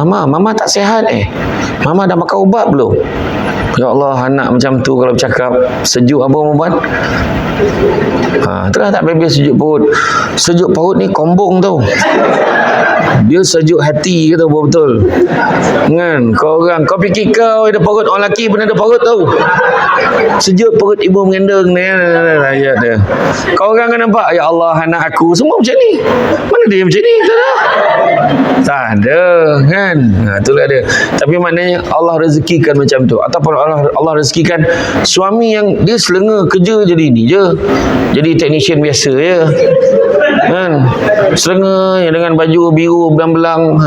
Mama tak sihat Mama dah makan ubat belum? Ya Allah, anak macam tu kalau bercakap sejuk apa mau buat? Terus tak bebas sejuk perut. Sejuk perut ni kombong tau. Dia sejuk hati kata betul. Kan? Kau fikir kau ada perut, orang lelaki pun ada perut tau. Sejuk perut ibu mengandung ni ayat dia. Kau orang kan nampak, ya Allah anak aku semua macam ni. Mana dia macam ni? Tak ada kan? Itulah dia. Tapi maknanya Allah rezekikan macam tu. Ataupun Allah rezekikan suami yang dia selenga kerja jadi ni je. Jadi teknisian biasa je. Kan? Selenga yang dengan baju biru belang-belang.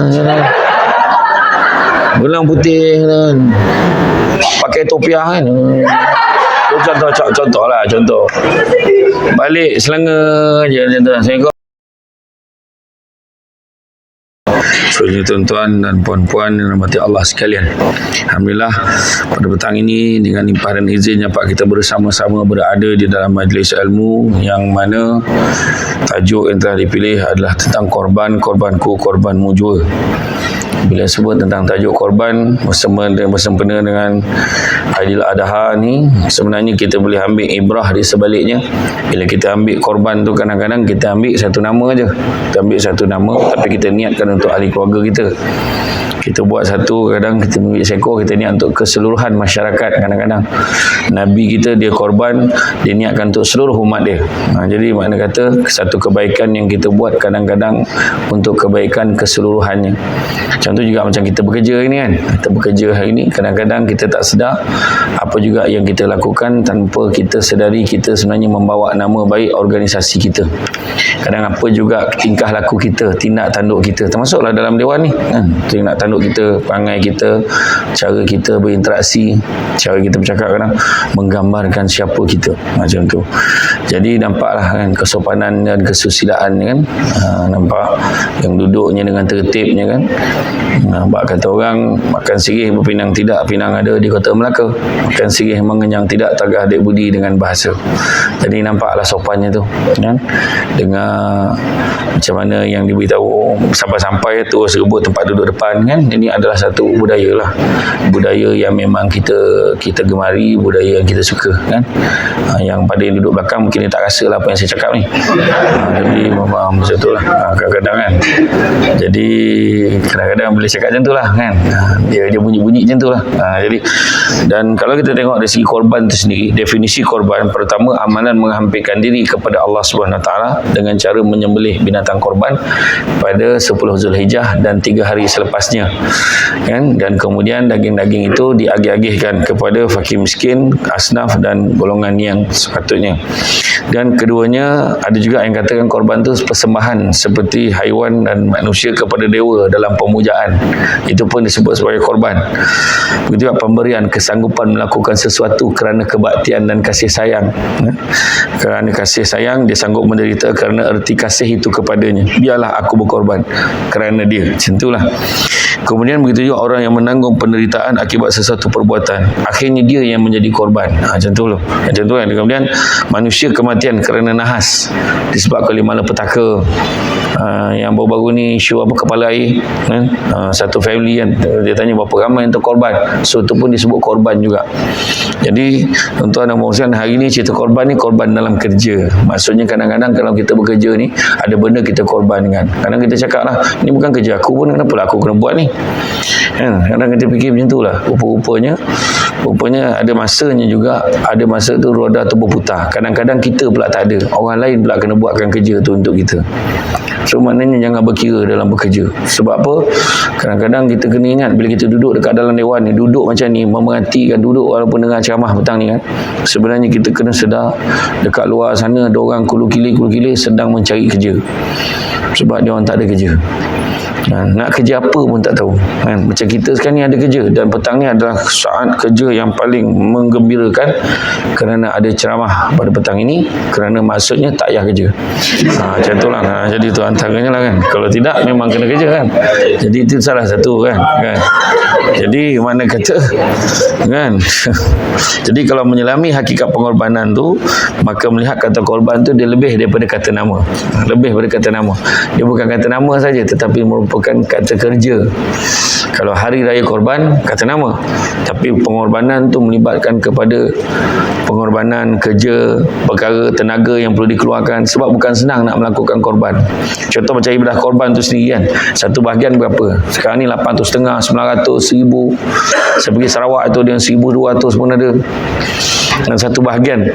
Belang putih kan. Pakai topiah kan. Contoh. Balik selenga je macam tu. So, tuan-tuan dan puan-puan yang dirahmati Allah sekalian, alhamdulillah pada petang ini dengan limpah dan izinnya Pak, kita bersama-sama berada di dalam majlis ilmu yang mana tajuk yang telah dipilih adalah tentang korbanku, korbanmu jua. Bila sebut tentang tajuk korban bersempena dengan Aidil Adha ni, sebenarnya kita boleh ambil ibrah di sebaliknya. Bila kita ambil korban tu, kadang-kadang kita ambil satu nama je. Kita ambil satu nama tapi kita niatkan untuk ahli keluarga kita. Kita buat satu, kadang kita ambil seekor, kita niat untuk keseluruhan masyarakat. Kadang-kadang Nabi kita dia korban, dia niatkan untuk seluruh umat dia. Jadi makna kata satu kebaikan yang kita buat kadang-kadang untuk kebaikan keseluruhannya. Contoh juga macam kita bekerja ini kan. Kita bekerja hari ini, kadang-kadang kita tak sedar apa juga yang kita lakukan tanpa kita sedari kita sebenarnya membawa nama baik organisasi kita. Kadang apa juga tingkah laku kita, tindak tanduk kita, termasuklah dalam dewan ni kan. Tindak tanduk kita, perangai kita, cara kita berinteraksi, cara kita bercakap kadang menggambarkan siapa kita, macam tu. Jadi nampaklah kan kesopanan dan kesusilaan kan. Nampak yang duduknya dengan tertibnya kan. Nampak kata orang makan sirih berpinang tidak, pinang ada di Kota Melaka. Makan sirih mengenyang tidak, tagah adik budi dengan bahasa. Jadi nampaklah sopannya tu kan. Dengar macam mana yang diberitahu, sampai-sampai tu sebut tempat duduk depan kan. Ini adalah satu budaya lah, budaya yang memang kita gemari, budaya yang kita suka kan. Yang pada yang duduk belakang mungkin dia tak rasa lah apa yang saya cakap ni. Jadi memang macam tu lah kadang-kadang kan. Jadi kadang-kadang boleh cakap macam tu lah kan. Dia bunyi-bunyi macam tu lah. Jadi dan kalau kita tengok dari segi korban tu sendiri, definisi korban pertama, amalan menghampirkan diri kepada Allah SWT dengan cara menyembelih binatang korban pada 10 Zulhijjah dan 3 hari selepasnya kan. Dan kemudian daging-daging itu diagih-agihkan kepada fakir miskin, asnaf dan golongan yang sepatutnya. Dan keduanya ada juga yang katakan korban itu persembahan seperti haiwan dan manusia kepada dewa dalam pemujaan, itu pun disebut sebagai korban. Begitu juga pemberian, kesanggupan melakukan sesuatu kerana kebaktian dan kasih sayang. Kerana kasih sayang dia sanggup menderita kerana erti kasih itu kepadanya. Biarlah aku berkorban kerana dia. Macam itulah. Kemudian begitu juga orang yang menanggung penderitaan akibat sesuatu perbuatan, akhirnya dia yang menjadi korban. Macam tu loh. Macam tu kan. Kemudian manusia kematian kerana nahas disebabkan oleh malapetaka. Yang baru-baru ni isu apa kepala air kan? Satu family kan, dia tanya berapa ramai yang terkorban. So itu pun disebut korban juga. Jadi tuan-tuan dan puan-puan, hari ni cerita korban ni korban dalam kerja. Maksudnya kadang-kadang kalau kita bekerja ni ada benda kita korbankan. Kadang kita cakap lah, ni bukan kerja aku pun, kenapa lah aku kena buat ni kan? Kadang kita fikir macam tu lah. Rupanya ada masanya juga. Ada masa tu roda tu berputar. Kadang-kadang kita pula tak ada, orang lain pula kena buatkan kerja tu untuk kita. So maknanya jangan berkira dalam bekerja. Sebab apa? Kadang-kadang kita kena ingat bila kita duduk dekat dalam dewan ni, duduk macam ni, memerhatikan duduk walaupun dengar ceramah petang ni kan, sebenarnya kita kena sedar dekat luar sana ada orang kulu-kilir sedang mencari kerja. Sebab dia orang tak ada kerja. Nak kerja apa pun tak tahu kan? Macam kita sekarang ni ada kerja, dan petang ni adalah saat kerja yang paling menggembirakan kerana ada ceramah pada petang ini, kerana maksudnya tak payah kerja. Macam tu lah. Jadi tu antaranya lah kan. Kalau tidak memang kena kerja kan. Jadi itu salah satu kan. Jadi mana kata kan. Jadi kalau menyelami hakikat pengorbanan tu, maka melihat kata korban tu dia lebih daripada kata nama. Lebih daripada kata nama. Dia bukan kata nama saja, tetapi merupakan kata kerja Kalau hari raya korban, kata nama. Tapi pengorbanan tu melibatkan kepada pengorbanan kerja, perkara, tenaga yang perlu dikeluarkan. Sebab bukan senang nak melakukan korban. Contoh macam ibadah korban tu sendiri kan. Satu bahagian berapa? Sekarang ni 800 setengah, 900, 1000. Saya pergi Sarawak tu dia 1200 pun ada. Dan satu bahagian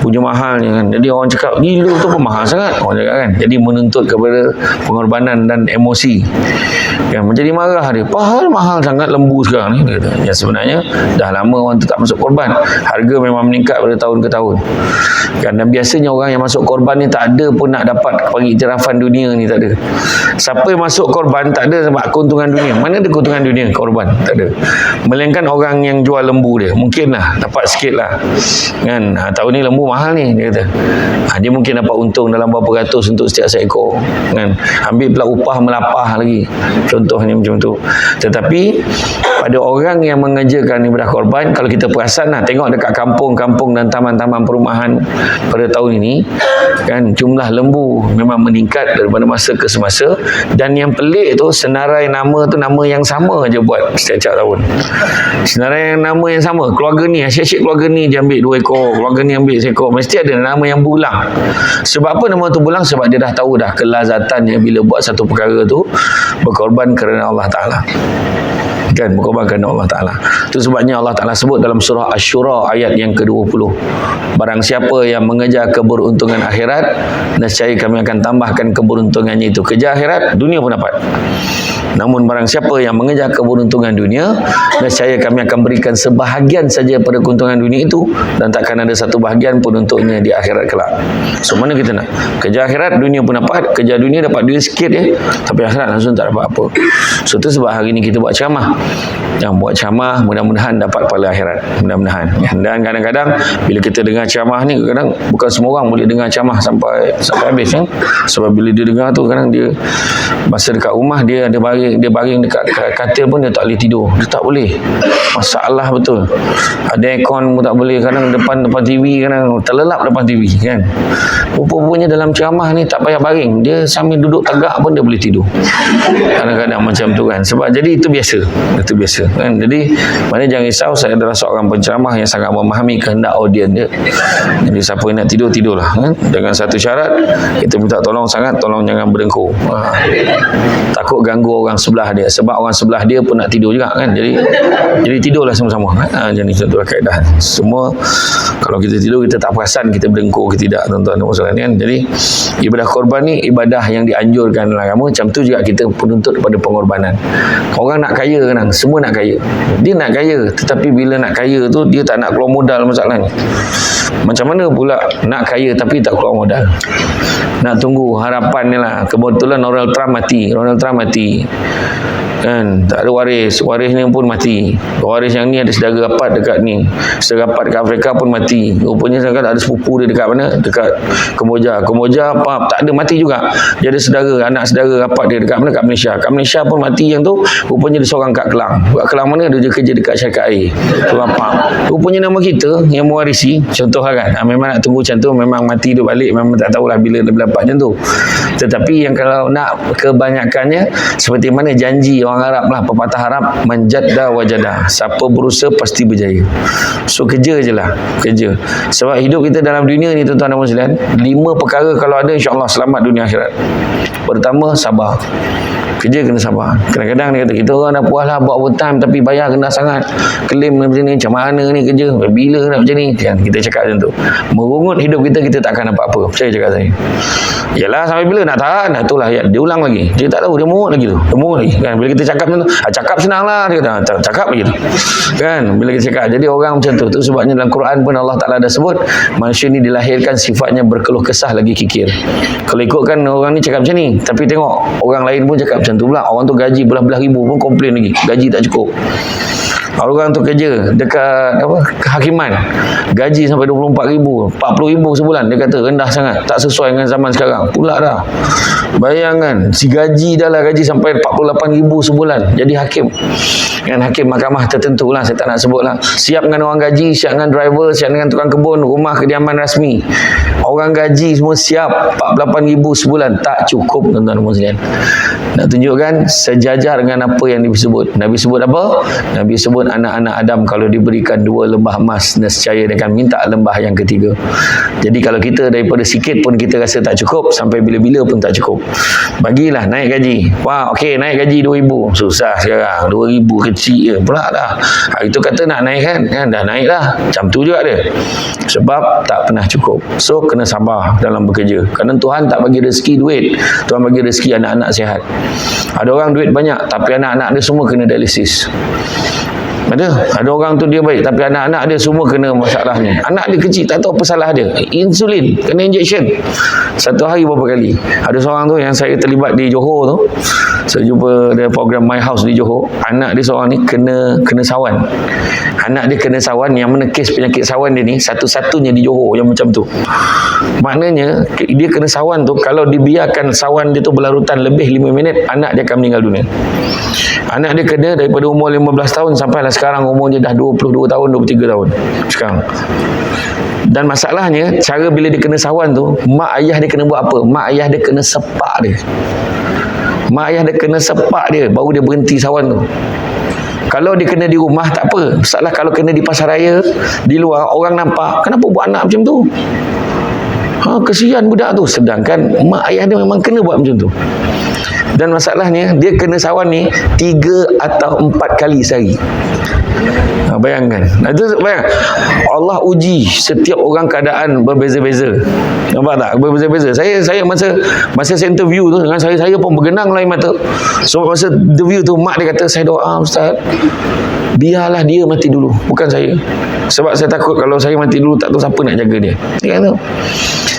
punya mahalnya kan. Jadi orang cakap gila tu pun mahal sangat, orang cakap kan. Jadi menuntut kepada pengorbanan dan emosi kan. Menjadi marah dia, mahal sangat lembu sekarang ni, kata. Ya sebenarnya dah lama orang tu tak masuk korban. Harga memang meningkat pada tahun ke tahun kan. Dan biasanya orang yang masuk korban ni tak ada pun nak dapat pengiktirafan dunia ni, tak ada. Siapa yang masuk korban tak ada sebab keuntungan dunia. Mana ada keuntungan dunia korban? Tak ada. Melainkan orang yang jual lembu dia, mungkinlah dapat sikit lah kan. Tahun ni lembu mahal ni, dia kata. Dia mungkin dapat untung dalam berapa ratus untuk setiap seekor kan. Ambil pula upah melapah lagi, contohnya macam tu. Tetapi pada orang yang mengerjakan ibadah korban, kalau kita perasan lah, tengok dekat kampung-kampung dan taman-taman perumahan pada tahun ini kan, jumlah lembu memang meningkat daripada masa ke semasa. Dan yang pelik tu, senarai nama tu nama yang sama je buat setiap tahun. Senarai nama yang sama, keluarga ni, asyik-asyik keluarga ni dia ambil 2 ekor, keluarga ni ambil seekor, mesti ada nama yang berulang. Sebab apa nama tu berulang? Sebab dia dah tahu dah kelazatannya bila buat satu perkara tu berkorban kerana Allah Ta'ala kan, berkorban kerana Allah Ta'ala. Itu sebabnya Allah Ta'ala sebut dalam surah Asy-Syura ayat yang ke-20, barang siapa yang mengejar keberuntungan akhirat, nescaya kami akan tambahkan keberuntungannya itu. Kejar akhirat, dunia pun dapat. Namun barang siapa yang mengejar keberuntungan dunia, nescaya kami akan berikan sebahagian saja pada keuntungan dunia itu, dan takkan ada satu bahagian pun untuknya di akhirat kelak. So mana kita nak? Kejar akhirat, dunia pun dapat. Kejar dunia dapat duit sikit tapi akhirat langsung tak dapat apa. So tu sebab hari ni kita buat ceramah. Yang buat ceramah mudah-mudahan dapat pahala akhirat, mudah-mudahan. Dan kadang-kadang bila kita dengar ceramah ni, kadang bukan semua orang boleh dengar ceramah sampai habis kan. Sebab bila dia dengar tu, kadang dia masa dekat rumah dia ada baring dekat katil pun dia tak boleh tidur. Dia tak boleh. Masalah betul. Ada aircon pun tak boleh. Kadang depan TV, kadang terlelap depan TV kan. Rupa-rupanya dalam ceramah ni tak payah baring. Dia sambil duduk tegak pun dia boleh tidur. Kadang-kadang macam tu kan. Sebab jadi itu biasa. Itu biasa kan. Jadi mana jangan risau, saya adalah seorang penceramah yang sangat memahami kehendak audiens dia. Jadi siapa yang nak tidur, tidurlah kan. Dengan satu syarat, kita minta tolong sangat, tolong jangan berdengkur. Takut ganggu orang sebelah dia. Sebab orang sebelah dia pun nak tidur juga kan. Jadi tidurlah sama-sama. Jadi contohlah kaedah. Semua kalau kita tidur, kita tak perasan kita berdengkur ke tidak, tuan-tuan dan puan-puan kan. Jadi ibadah korban ni ibadah yang dianjurkan dalam agama. Macam tu juga kita penuntut pada pengorbanan. Orang nak kaya kan, semua nak kaya. Dia nak kaya, tetapi bila nak kaya tu dia tak nak keluar modal masalahnya. Macam mana pula nak kaya tapi tak keluar modal? Nak tunggu harapan ni lah. Kebetulan Donald Trump mati kan, tak ada warisnya pun mati. Waris yang ni ada saudara rapat dekat ni, saudara rapat dekat Afrika pun mati. Rupanya sekarang ada sepupu dia dekat mana, dekat Kemboja apa, tak ada, mati juga. Dia ada saudara, anak saudara rapat dia dekat mana, kat Malaysia pun mati. Yang tu rupanya dia seorang kat Kelang mana, dia kerja dekat syarikat air tu apa. Rupanya nama kita yang mewarisi, contoh lah kan. Memang nak tunggu macam tu, memang mati dia balik, memang tak tahulah bila dia dapat macam tu. Tetapi yang kalau nak kebanyakannya seperti mana janji orang Arab lah, pepatah Arab, manjadda wajada, siapa berusaha pasti berjaya. So kerja je lah, kerja. Sebab hidup kita dalam dunia ni, tuan-tuan dan puan-puan, 5 perkara kalau ada, insya-Allah selamat dunia akhirat. Pertama, sabar. Kerja kena sabar. Kadang-kadang dia kata, kita orang dah puas lah buat overtime tapi bayar kena sangat. Klaim macam ni, macam mana ni kerja? Bila nak macam ni? Kan? Kita cakap macam tu. Merungut hidup kita tak akan dapat apa. Percaya cakap saya. Yalah, sampai bila nak tahan? Itulah ayat. Dia ulang lagi. Dia tak tahu, dia mungut lagi tu. Dia mungut lagi. Kan? Bila kita cakap macam tu, cakap senang lah. Dia kata, cakap lagi tu. Kan? Bila kita cakap. Jadi orang macam tu. Itu sebabnya dalam Quran pun Allah Ta'ala dah sebut, manusia ni dilahirkan sifatnya berkeluh kesah lagi kikir. Kalau ikutkan orang ni cakap macam ni, tapi tengok orang lain pun cakap macam tu pula. Orang tu gaji belah-belah ribu pun komplain lagi, gaji tak cukup. Orang tu kerja dekat kehakiman, gaji sampai 24,000, 40,000 sebulan. Dia kata rendah sangat, tak sesuai dengan zaman sekarang. Pula dah. Bayangkan, si gaji dah lah gaji sampai 48,000 sebulan. Jadi hakim. Dengan hakim mahkamah tertentu lah, saya tak nak sebut lah. Siap dengan orang gaji, siap dengan driver, siap dengan tukang kebun, rumah kediaman rasmi. Orang gaji semua siap, 48,000 sebulan. Tak cukup, tuan-tuan muslimin. Nak tunjukkan sejajar dengan apa yang Nabi sebut. Nabi sebut apa? Nabi sebut anak-anak Adam kalau diberikan 2 lembah emas, nescaya dia akan minta lembah yang ketiga. Jadi kalau kita daripada sikit pun kita rasa tak cukup, sampai bila-bila pun tak cukup. Bagilah naik gaji. Wah, okey, naik gaji 2,000. Susah sekarang. 2,000 kecil je pula dah. Itu kata nak naik kan? Dah naik lah. Macam tu juga dia. Sebab tak pernah cukup. So, kena sabar dalam bekerja. Kerana Tuhan tak bagi rezeki duit. Tuhan bagi rezeki anak-anak sihat. Ada orang duit banyak, tapi anak-anak dia semua kena dialisis. Ada orang tu dia baik, tapi anak-anak dia semua kena masalah ni. Anak dia kecil, tak tahu apa salah dia. Insulin, kena injection. Satu hari berapa kali. Ada seorang tu yang saya terlibat di Johor tu. Saya jumpa dia program My House di Johor. Anak dia seorang ni kena sawan. Anak dia kena sawan, yang mana kes penyakit sawan dia ni satu-satunya di Johor yang macam tu. Maknanya dia kena sawan tu, kalau dibiarkan sawan dia tu berlarutan lebih 5 minit, anak dia akan meninggal dunia. Anak dia kena daripada umur 15 tahun sampailah sekarang umur dia dah 22 tahun, 23 tahun sekarang. Dan masalahnya, cara bila dia kena sawan tu, mak ayah dia kena buat apa? Mak ayah dia kena sepak dia. Mak ayah dia kena sepak dia, baru dia berhenti sawan tu. Kalau dia kena di rumah, tak apa. Masalah kalau kena di pasar raya, di luar, orang nampak, kenapa buat anak macam tu? Kesian budak tu. Sedangkan mak ayah dia memang kena buat macam tu. Dan masalahnya, dia kena sawan ni 3 atau 4 kali sehari. Bayangkan. Bayangkan. Allah uji setiap orang keadaan berbeza-beza. Nampak tak? Berbeza-beza. Saya masa saya interview tu dengan saya pun bergenang lah air mata. So masa interview tu mak dia kata, saya doa ustaz, biarlah dia mati dulu, bukan saya. Sebab saya takut kalau saya mati dulu tak tahu siapa nak jaga dia. Dia kata.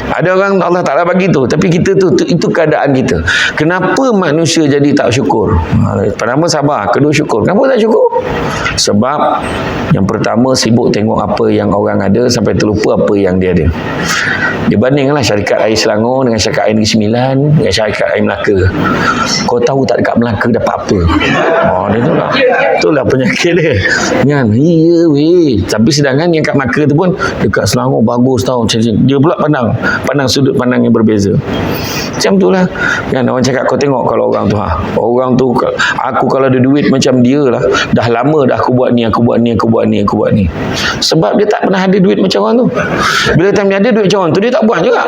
Ada orang Allah Ta'ala bagi tu, tapi kita tu itu keadaan kita. Kenapa manusia jadi tak syukur? Pertama sabar, kedua syukur. Kenapa tak syukur? Sebab yang pertama sibuk tengok apa yang orang ada sampai terlupa apa yang dia ada. Dia bandinglah syarikat air Selangor dengan syarikat air Negeri Sembilan dengan syarikat air Melaka. Kau tahu tak dekat Melaka dapat apa? Itulah penyakit dia. Kan? Iya weh. Tapi sedangkan yang kat Melaka tu pun dekat Selangor bagus tau. Dia pula pandang sudut pandang yang berbeza. Macam tu lah. Kan orang cakap, kau tengok kalau orang tu aku kalau ada duit macam dia lah, dah lama dah aku buat ni. Sebab dia tak pernah ada duit macam orang tu. Bila time dia ada duit macam orang tu, dia tak buat juga.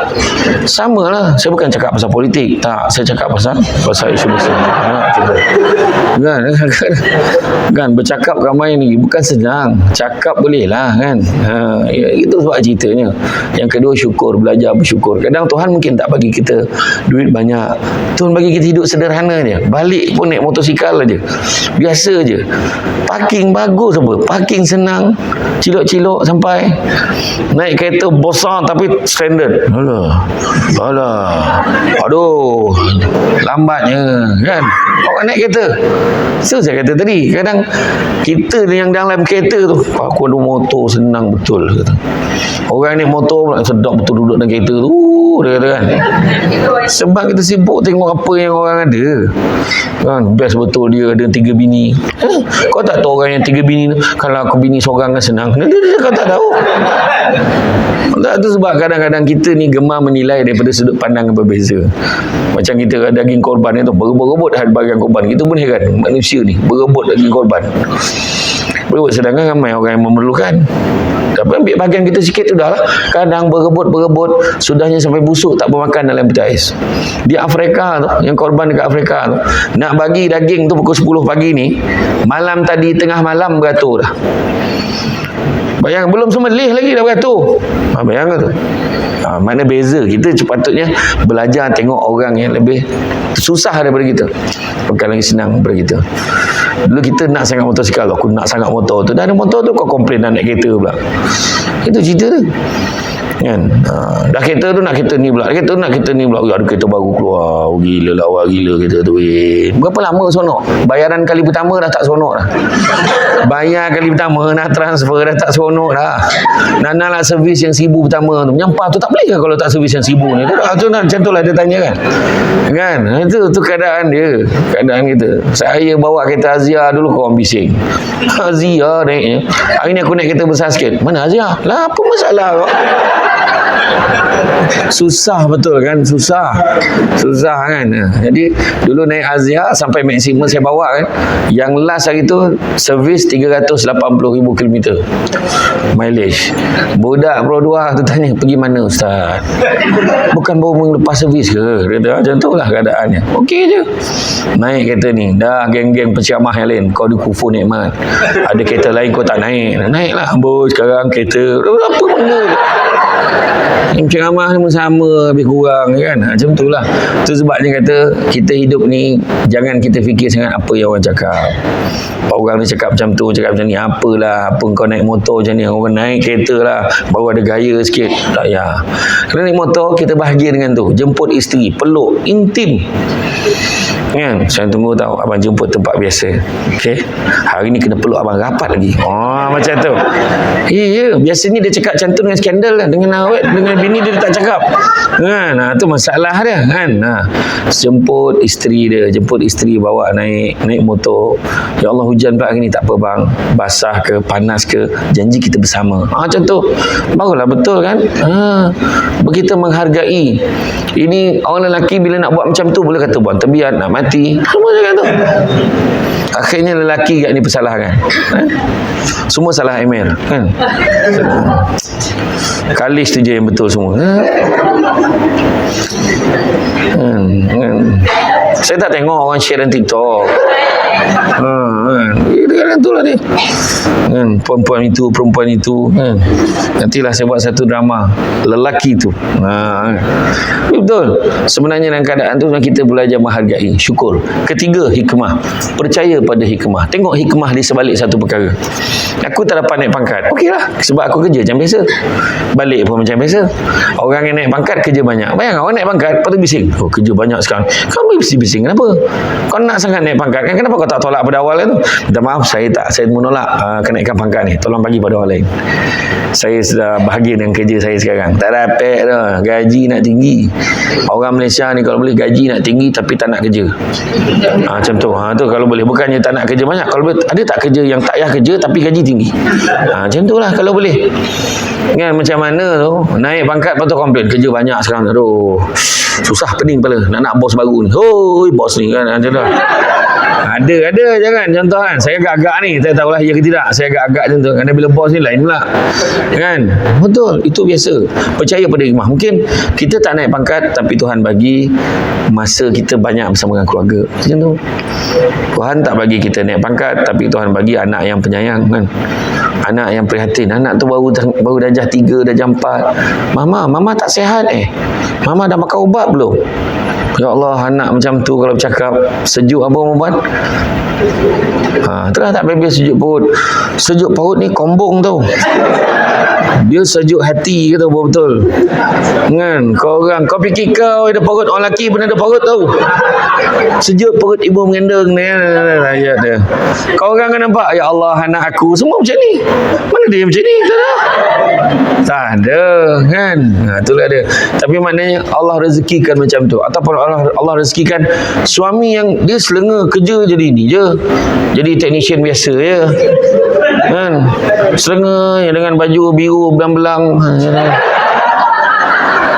Sama lah. Saya bukan cakap pasal politik, tak. Saya cakap pasal isu besar. Kan bercakap ramai ni bukan senang. Cakap boleh lah kan. Itu sebab ceritanya. Yang kedua syukur, belajar bersyukur. Kadang Tuhan mungkin tak bagi kita duit banyak, Tuhan bagi kita hidup sederhana je. Balik pun naik motosikal aja, biasa je. Parking bagus apa, parking senang, cilok-cilok sampai. Naik kereta besar tapi stranded. Aduh, lambatnya kan orang naik kereta. So saya kata tadi, kadang kita yang dalam kereta tu, aku ada motor senang betul kata. Orang naik motor pula sedap betul duduk dalam kereta tu, dia kata kan. Sebab kita sibuk tengok apa yang orang ada kan. Best betul dia ada 3 bini. Kau tak tahu orang yang 3 bini tu, kalau aku bini seorang kan senang. Kau tak tahu. Itu sebab kadang-kadang kita ni gemar menilai daripada sudut pandang yang berbeza. Macam kita daging korban itu berebut-rebut bagian korban. Kita pun heran, manusia ni berebut daging korban. Berebut, sedangkan ramai orang yang memerlukan. Tapi ambil bahagian kita sikit tu dah lah. Kadang berebut, sudahnya sampai busuk tak bermakan dalam peti ais. Di Afrika tu, yang korban dekat Afrika tu, nak bagi daging tu pukul 10 pagi ni, malam tadi tengah malam beratur dah. Bayang, belum sembelih lagi dah beratur. Bayangkan tu. Mana beza. Kita sepatutnya belajar tengok orang yang lebih susah daripada kita, bukan lagi senang daripada kita. Dulu kita nak sangat motosikal, aku nak sangat motor tu. Dah ada motor tu kau komplain nak naik kereta pula. Itu cerita tu. kan. Dah kereta tu nak kereta ni pula, kereta tu nak kereta ni pula. Ada kereta baru keluar, gila lawa gila kereta tu. Berapa lama sonok? Bayaran kali pertama dah tak sonok dah. Bayar kali pertama nak transfer dah tak sonok dah. Nak servis yang 1000 pertama tu menyampah tu tak boleh ke kalau tak servis yang 1000 ni? Tu macam tu lah dia tanya kan. Itu keadaan dia, keadaan kita. Saya bawa kereta Azia dulu, kau orang bising. Azia naiknya. Hari ni aku naik kereta besar sikit. Mana Azia? Lah apa masalah kau? Susah betul kan, susah kan. Jadi dulu naik Azia sampai maksimum saya bawa kan, yang last hari tu servis 380,000 km mileage. Budak Pro 2 tu tanya, pergi mana Ustaz? Bukan baru melepas servis ke? Dia kata macam tu lah keadaannya. Okey je, naik kereta ni dah geng-geng penceramah yang lain, kau ada kufur nikmat, ada kereta lain kau tak naik lah bos. Sekarang kereta apa benda penceramah sama lebih kurang kan. Macam tu lah. Tu sebabnya kata kita hidup ni jangan kita fikir sangat apa yang orang cakap. Orang ni cakap macam tu, cakap macam ni, apalah, apa kau naik motor macam ni, orang naik kereta lah baru ada gaya sikit. Tak payah. Kalau naik motor kita bahagia dengan tu, jemput isteri, peluk, intim kan. Saya tunggu tahu abang jemput tempat biasa, okey, hari ni kena peluk abang rapat lagi. Macam tu. Ya, biasanya dia cakap macam tu dengan skandal kan, dengan awet, dengan bini dia tak cakap kan. Tu masalah dia kan. Jemput isteri dia, jemput isteri bawa naik motor. Ya Allah, hujan pula hari ni, tak apa bang, basah ke panas ke, janji kita bersama. Macam tu barulah betul kan. Kita menghargai. Ini orang lelaki bila nak buat macam tu boleh kata buang tebiat, nak mati, semua cakap tu. Akhirnya lelaki kat ni persalahkan. Semua salah Emir kan. Kalis tu je yang betul semua. Saya tak tengok orang share dalam TikTok. Dia tu lah dia. Perempuan itu nantilah saya buat satu drama lelaki tu. Betul. Sebenarnya dalam keadaan tu kita belajar menghargai, syukur. Ketiga, hikmah. Percaya pada hikmah. Tengok hikmah di sebalik satu perkara. Aku tak dapat naik pangkat, okeylah, sebab aku kerja macam biasa, balik pun macam biasa. Orang yang naik pangkat kerja banyak. Bayang orang naik pangkat lepas tu bising, kerja banyak sekarang. Kamu mesti bising kenapa? Kau nak sangat naik pangkat kan, kenapa kau tak tolak pada awal tu? Minta maaf, saya menolak kenaikan pangkat ni, tolong bagi pada orang lain. Saya sudah bahagia dengan kerja saya sekarang, tak dapat dah, gaji nak tinggi. Orang Malaysia ni kalau boleh gaji nak tinggi tapi tak nak kerja. Macam tu. Tu kalau boleh, bukannya tak nak kerja banyak, kalau boleh ada tak kerja yang tak payah kerja tapi gaji tinggi. Macam tu lah kalau boleh kan. Macam mana tu naik pangkat lepas tu komplain kerja banyak sekarang, aduh susah, pening kepala nak bos baru ni. Hoi bos ni kan. Macam tu ada jangan contoh kan. Saya agak-agak ni, saya tahulah ya ke tidak, saya agak-agak macam tu. Kerana bila bos ni lain pula kan. Betul, itu biasa. Percaya pada hikmah. Mungkin kita tak naik pangkat tapi Tuhan bagi masa kita banyak bersama dengan keluarga. Macam tu. Tuhan tak bagi kita naik pangkat tapi Tuhan bagi anak yang penyayang kan, anak yang prihatin. Anak tu baru darjah 3, darjah 4. Mama tak sihat Mama dah makan ubat belum? Ya Allah, anak macam tu kalau bercakap sejuk apa mau buat? Terus tak bebas sejuk perut. Sejuk perut ni kombong tau. Dia sejuk hati kata betul. Kan? Kau fikir kau ada perut, orang lelaki pun ada perut tau. Sejuk perut ibu mengandung ni ayat dia. Kau orang kan nampak, ya Allah anak aku semua macam ni. Mana dia macam ni? Tak ada kan. Itulah dia. Tapi maknanya Allah rezekikan macam tu. Ataupun Allah rezekikan suami yang dia selenga kerja jadi ni je, jadi technician biasa je kan. Selenga yang dengan baju biru belang-belang,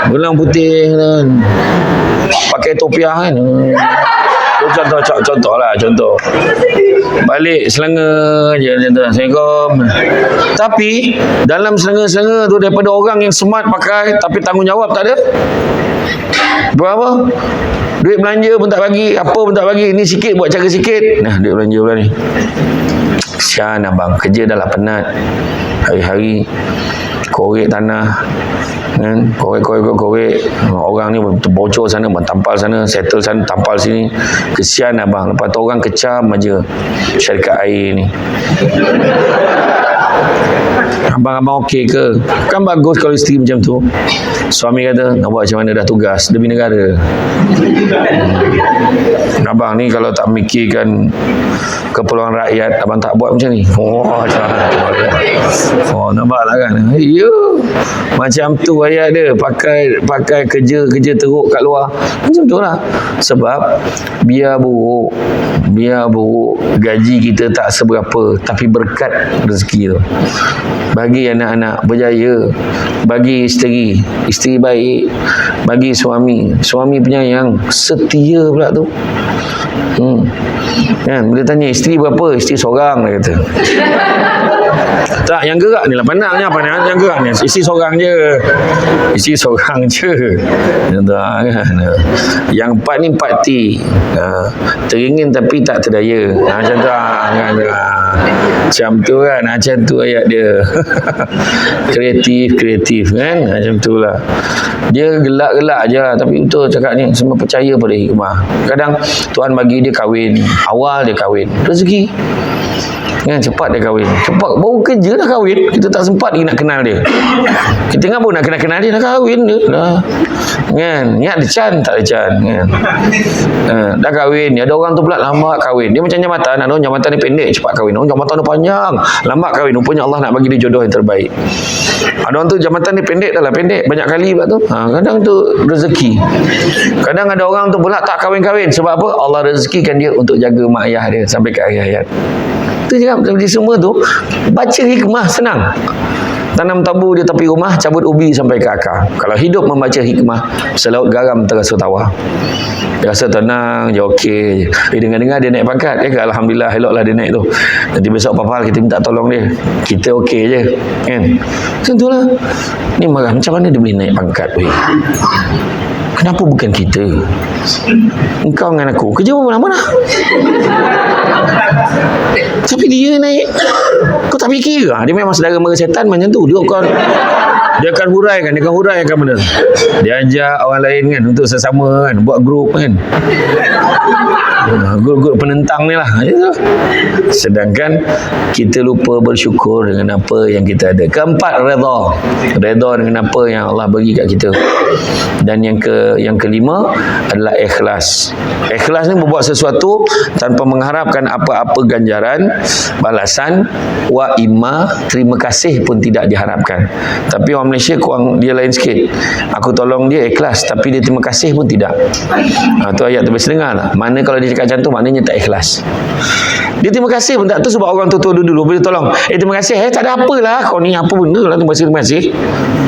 belang putih kan, pakai topiah kan. Contoh balik selenga je macam tu. Assalamualaikum. Tapi dalam selenga-selenga tu, daripada orang yang smart pakai tapi tanggungjawab tak ada. Berapa? Duit belanja pun tak bagi, apa pun tak bagi. Ni sikit buat cara sikit. Nah, duit belanja pula ni. Kesian abang, kerja dah lah penat. Hari-hari korek tanah kan, korek. Orang ni bocor sana, tampal sana, settle sana, tampal sini. Kesian abang. Lepas tu orang kecam aja syarikat air ni. Abang-abang okey ke? Kan bagus kalau isteri macam tu. Suami kata, nak buat macam mana, dah tugas demi negara. Abang ni kalau tak mikirkan keperluan rakyat, abang tak buat macam ni. Nampaklah kan. Ya, macam tu ayat dia, pakai kerja teruk kat luar. Macam tu lah. Sebab biar buruk gaji kita tak seberapa, tapi berkat rezeki tu. Bagi anak-anak berjaya, bagi isteri baik, bagi suami penyayang, setia pula tu. Kan, bila tanya isteri berapa, isteri seorang dia kata. Tak, yang gerak ni lah pandangnya apa ni, yang gerak ni isteri seorang je. Kan. Yang empat ni parti. Teringin tapi tak terdaya. Macam tu kan. Macam tu kan, macam tu ayat dia. kreatif kan, macam tu lah. Dia gelak-gelak je lah, tapi betul cakap ni, semua percaya pada hikmah. Kadang Tuhan bagi dia kahwin, awal dia kahwin, rezeki kan, cepat dia kahwin, cepat baru kerja dah kahwin, kita tak sempat lagi nak kenal dia. Kita ingat pun nak kenal dia, dah kahwin dia dah kan. Ingat ada can, tak ada can kan. Dah kahwin, ada orang tu pula lambat kahwin. Dia macam jambatan, ada orang jambatan dia pendek cepat kahwin, orang jambatan dia panjang lambat kahwin. Rupanya Allah nak bagi dia jodoh yang terbaik. Ada orang tu jambatan dia pendek dah lah, pendek banyak kali pula tu. Kadang tu rezeki. Kadang ada orang tu pula tak kahwin-kahwin, sebab apa? Allah rezekikan dia untuk jaga mak ayah dia sampai ke akhir hayat. Itu je kan, semua tu baca hikmah senang. Tanam tabu di tepi rumah, cabut ubi sampai ke akar. Kalau hidup membaca hikmah, selaut garam terasa tawar. Dia rasa tenang je, okey je. Dengar-dengar dia naik pangkat, alhamdulillah, eloklah dia naik tu. Nanti besok apa-apa kita minta tolong dia, kita okey je kan. Macam tu lah. Ni marah, macam mana dia boleh naik pangkat weh? Kenapa bukan kita? Engkau dengan aku kerja mana-mana, tapi dia naik. Kau tak fikir ke? Dia memang saudara mara setan macam tu. Dia akan huraikan benda. Dia ajak orang lain kan untuk sesama kan, buat grup kan. Grup penentang ni lah. Sedangkan kita lupa bersyukur dengan apa yang kita ada. Keempat, redha dengan apa yang Allah bagi kat kita. Dan yang kelima adalah ikhlas. Ikhlas ni berbuat sesuatu tanpa mengharapkan apa-apa ganjaran, balasan, wa imma, terima kasih pun tidak diharapkan. Tapi orang Malaysia kurang, dia lain sikit. Aku tolong dia ikhlas, tapi dia terima kasih pun tidak. Tu ayat tu biasa dengar lah. Mana kalau dia cakap macam tu, maknanya tak ikhlas. Dia terima kasih pun tak. Tu sebab orang tua-tua dulu bila tolong, terima kasih, tak ada apalah, kau ni apa benda lah tu, terima kasih.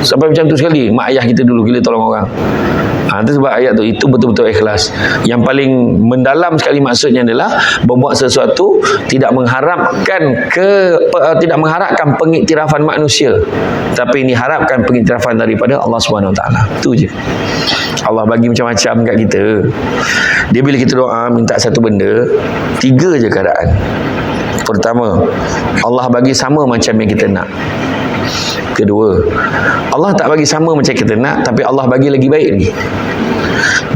Sampai macam tu sekali mak ayah kita dulu bila tolong orang. Itu sebab ayat tu, itu betul-betul ikhlas. Yang paling mendalam sekali maksudnya adalah membuat sesuatu tidak mengharapkan pengiktirafan manusia, tapi ini harapkan pengiktirafan daripada Allah SWT. Itu je. Allah bagi macam-macam kat kita. Dia bila kita doa minta satu benda, 3 je keadaan. Pertama, Allah bagi sama macam yang kita nak. Kedua, Allah tak bagi sama macam kita nak, tapi Allah bagi lagi baik lagi.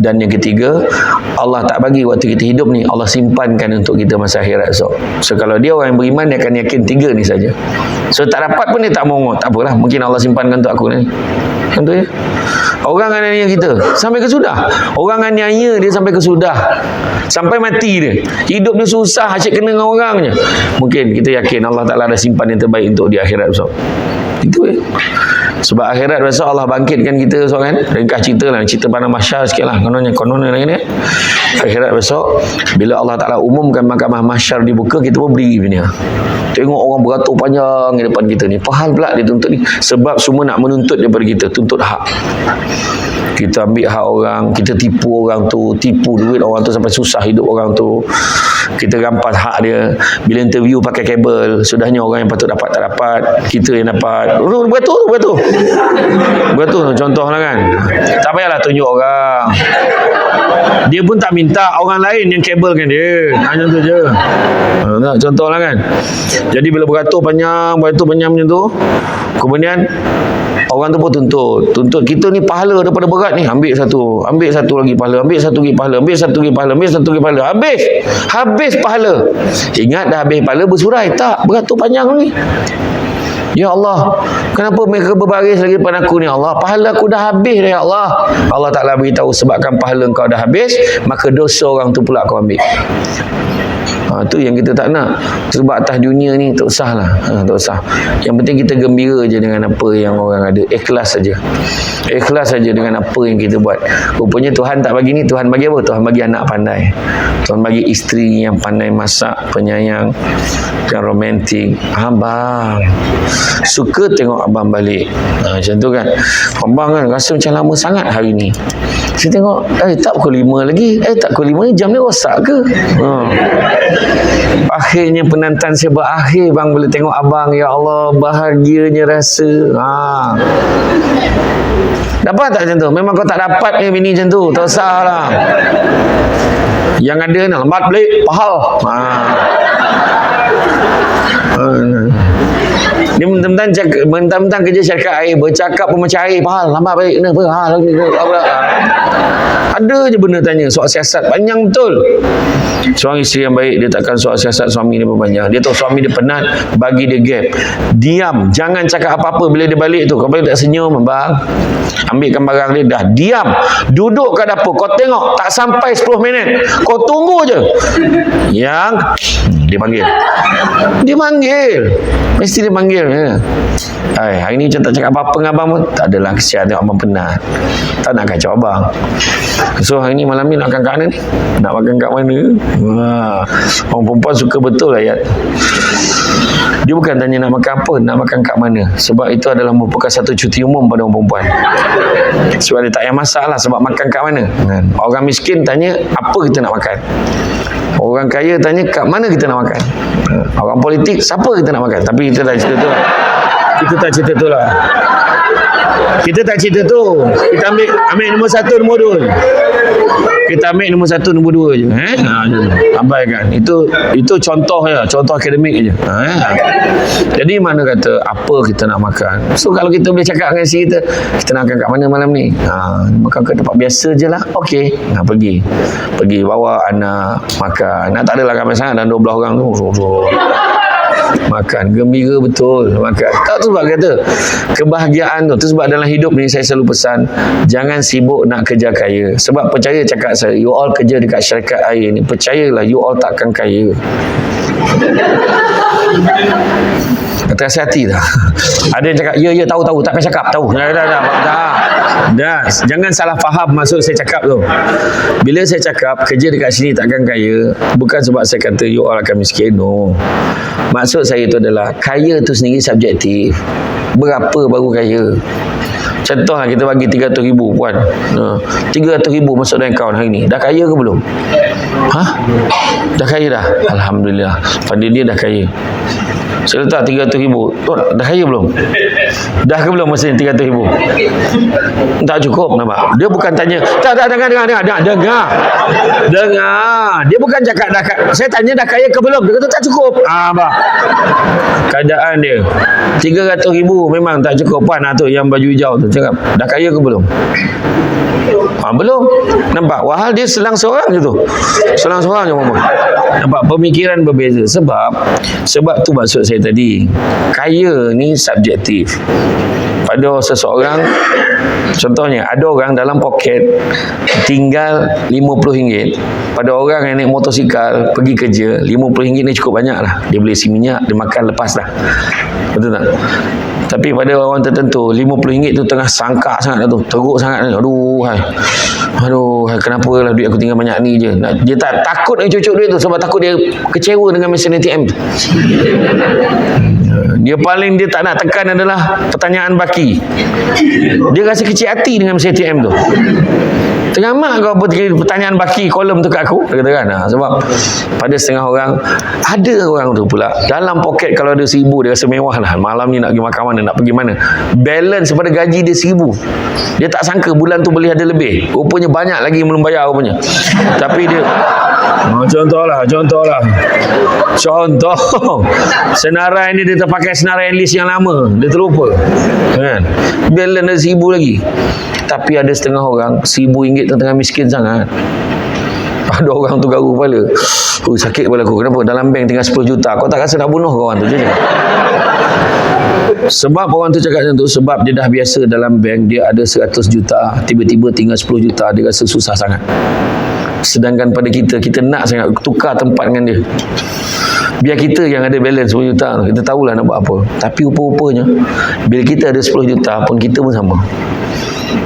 Dan yang ketiga, Allah tak bagi waktu kita hidup ni, Allah simpankan untuk kita masa akhirat esok. So kalau dia orang yang beriman, dia akan yakin 3 ni saja. So tak dapat pun dia tak mongot, tak apalah, mungkin Allah simpankan untuk aku ni. Tentu ya. Orang aniaya kita sampai ke sudah. Orang aniaya dia sampai ke sudah, sampai mati dia. Hidup dia susah, asyik kena dengan orang je. Mungkin kita yakin Allah Ta'ala ada simpan yang terbaik untuk di akhirat esok. Itu ya. Sebab akhirat besok Allah bangkitkan kita esok kan. Ringkas cerita lah, cerita pada mahsyar sikit lah. Kononnya lagi ni. Akhirat besok, bila Allah Ta'ala umumkan mahkamah mahsyar dibuka, kita pun berdiri ni. Tengok orang beratur panjang di depan kita ni. Pahal pula dia tuntut ni. Sebab semua nak menuntut daripada kita, tuntut hak. Kita ambil hak orang, kita tipu orang tu, tipu duit orang tu sampai susah hidup orang tu. Kita rampas hak dia. Bila interview pakai kabel, sudahnya orang yang patut dapat tak dapat, kita yang dapat. Beratur contoh lah kan. Tak payahlah tunjuk orang. Dia pun tak minta orang lain yang kabelkan dia. Hanya tu je. Contoh lah kan. Jadi bila beratur panjang macam tu, kemudian orang tu pun tuntut kita ni pahala daripada berat ni, ambil satu lagi pahala, ambil satu lagi pahala, habis pahala. Ingat dah habis pahala bersurai, tak, beratur panjang ni. Ya Allah, kenapa mereka berbaris lagi pada aku ni Allah? Pahala aku dah habis dah ya Allah. Allah Ta'ala beritahu, sebabkan pahala kau dah habis, maka dosa orang tu pula kau ambil. Tu yang kita tak nak. Sebab atas dunia ni tak usahlah. Tak usah. Yang penting kita gembira je dengan apa yang orang ada. Ikhlas saja. Ikhlas saja dengan apa yang kita buat. Rupanya Tuhan tak bagi ni, Tuhan bagi apa? Tuhan bagi anak pandai. Tuhan bagi isteri yang pandai masak, penyayang, yang romantik. Abang suka tengok abang balik. Macam tu kan. Abang kan rasa macam lama sangat hari ni. Saya tengok, tak pukul 5 lagi. Tak pukul 5 ni, jam ni rosak ke? Akhirnya penantan saya berakhir bang, boleh tengok abang. Ya Allah, bahagianya rasa. Dapat tak macam tu? Memang kau tak dapat ni bini macam tu, tak usah lah. Yang ada nak lambat balik pahal. Dia mentang-mentang kerja syarikat air, bercakap pun macam air, pahal lambat balik kenapa? Ada je benda tanya soal siasat panjang betul. Seorang isteri yang baik, dia takkan soal siasat suami dia berpanjang. Dia tahu suami dia penat, bagi dia gap. Diam, jangan cakap apa-apa bila dia balik tu. Kau balik tak senyum bang, ambilkan barang dia, dah diam, duduk kat dapur. Kau tengok tak sampai 10 minit, kau tunggu je. Yang dia panggil, mesti dia panggil ya. Hari ni macam tak cakap apa-apa dengan abang pun. Tak adalah, kesian tengok abang penat, tak nak kacau abang. So hari ni malam ni nak makan kat mana ni? Nak makan kat mana? Orang perempuan suka betul ayat. Dia bukan tanya nak makan apa, nak makan kat mana. Sebab itu adalah merupakan satu cuti umum pada orang perempuan. Sebab dia tak payah masak lah, sebab makan kat mana. Orang miskin tanya apa kita nak makan. Orang kaya tanya kat mana kita nak makan. Orang politik siapa kita nak makan. Tapi kita tak cerita tu lah. Kita tak cerita tu lah. Kita tak cerita tu. Kita ambil nombor 1, nombor 2. Kita ambil nombor 1, nombor 2 je. Abaikan. Itu contoh je, contoh akademik je. Jadi mana kata apa kita nak makan. So kalau kita boleh cakap dengan isteri kita nak makan kat mana malam ni? Makan kat tempat biasa je lah. Okey. Pergi bawa anak makan. Nak tak adalah ramai sangat, dan 12 orang tu. Makan gembira betul, makan. Tak, tu sebab kata kebahagiaan tu sebab dalam hidup ni saya selalu pesan, jangan sibuk nak kerja kaya. Sebab percaya cakap saya, you all kerja dekat syarikat air ni, percayalah you all takkan kaya. Kata hati dah. Ada yang cakap, ya tahu, tak payah cakap, tahu. Dah. Jangan salah faham maksud saya cakap tu. Bila saya cakap kerja dekat sini takkan kaya, bukan sebab saya kata you all akan miskin. No. Maksud saya itu adalah kaya tu sendiri subjektif. Berapa baru kaya? Contohlah kita bagi 300,000 puan. 300,000 masuk dalam akaun hari ni. Dah kaya ke belum? Dah kaya dah? Alhamdulillah. Pada dia dah kaya. Saya letak 300,000. Dah kaya belum? Dah ke belum masa ni 300,000? Tak cukup, nampak? Dia bukan tanya. Tak, dengar. Dia bukan cakap dah kaya. Saya tanya dah kaya ke belum? Dia kata tak cukup. Abang. Keadaan dia. 300,000 memang tak cukup. Puan tu yang baju hijau tu cakap, dah kaya ke belum? Belum. Nampak? Wahal dia selang seorang je tu. Selang seorang je mama. Nampak? Pemikiran berbeza. Sebab tu maksud saya tadi. Kaya ni subjektif. Pada seseorang, contohnya, ada orang dalam poket tinggal RM50. Pada orang yang naik motosikal pergi kerja, RM50 ni cukup banyak lah. Dia boleh isi minyak, dia makan lepas dah. Betul tak? Tapi pada orang tertentu, RM50 tu tengah sangka sangat tu, teruk sangat. Aduh, kenapa lah duit aku tinggal banyak ni je. Dia tak takut nak cucuk duit tu sebab takut dia kecewa dengan mesin ATM tu. Dia tak nak tekan adalah pertanyaan baki. Dia rasa kecil hati dengan mesin ATM tu. Tengah mak kau pertanyaan baki kolom tu kat aku, dia kata kan. Sebab pada setengah orang, ada orang tu pula dalam poket kalau ada RM1,000 dia rasa mewah lah. Malam ni nak pergi makan mana, nak pergi mana. Balance pada gaji dia RM1,000. Dia tak sangka bulan tu boleh ada lebih. Rupanya banyak lagi yang belum bayar rupanya. Tapi dia contoh. Senarai ni dia terpakai senarai list yang lama, dia terlupa kan. Balance ada RM1,000 lagi. Tapi ada setengah orang RM1,000 tu tengah miskin sangat. Ada orang tu garu kepala. Sakit kepala aku. Kenapa? Dalam bank tinggal 10 juta. Kau tak rasa nak bunuh kawan tu? Sebab orang tu cakap macam tu, sebab dia dah biasa dalam bank, dia ada 100 juta, tiba-tiba tinggal 10 juta, dia rasa susah sangat. Sedangkan pada kita nak sangat tukar tempat dengan dia. Biar kita yang ada balance 10 juta, kita tahulah nak buat apa. Tapi rupa-rupanya, bila kita ada 10 juta pun, kita pun sama.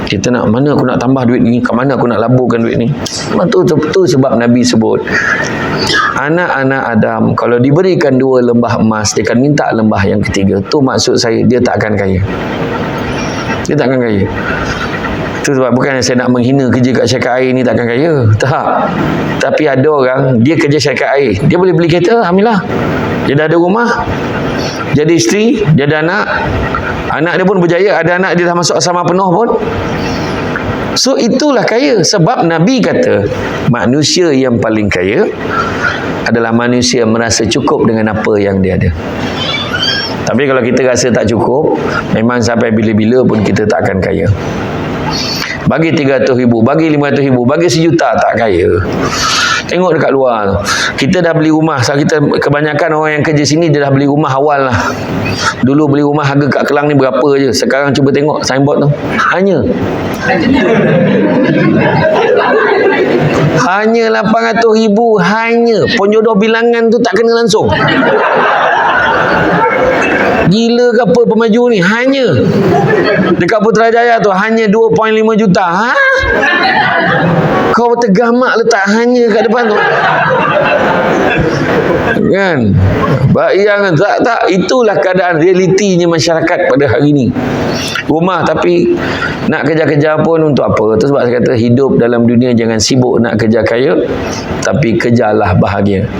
Kita nak, mana aku nak tambah duit ni, ke mana aku nak laburkan duit ni. Betul sebab Nabi sebut, anak-anak Adam kalau diberikan 2 lembah emas, dia akan minta lembah yang ketiga. Tu maksud saya, dia tak akan kaya. Dia tak akan kaya. Itu sebab bukan saya nak menghina kerja kat syarikat air ni takkan kaya. Tak. Tapi ada orang, dia kerja syarikat air, dia boleh beli kereta, alhamdulillah. Dia dah ada rumah, dia ada isteri, dia ada anak. Anak dia pun berjaya, ada anak dia dah masuk asrama penuh pun. So itulah kaya. Sebab Nabi kata, manusia yang paling kaya adalah manusia yang merasa cukup dengan apa yang dia ada. Tapi kalau kita rasa tak cukup, memang sampai bila-bila pun kita tak akan kaya. Bagi 300,000, bagi 500,000, bagi 1 juta, tak kaya. Tengok dekat luar, kita dah beli rumah. Kita kebanyakan orang yang kerja sini, dia dah beli rumah awal lah. Dulu beli rumah harga kat Kelang ni berapa je. Sekarang cuba tengok signboard tu, hanya 800,000. Hanya penjodoh bilangan tu tak kena langsung. Gila ke apa pemaju ni? Hanya dekat Putrajaya tu hanya 2.5 juta. Ha? Kau tergamak letak hanya kat depan tu. Kan? Bayang tak, itulah keadaan realitinya masyarakat pada hari ni. Rumah tapi nak kejar-kejar pun untuk apa? Itu sebab saya kata hidup dalam dunia jangan sibuk nak kejar kaya, tapi kejarlah bahagia.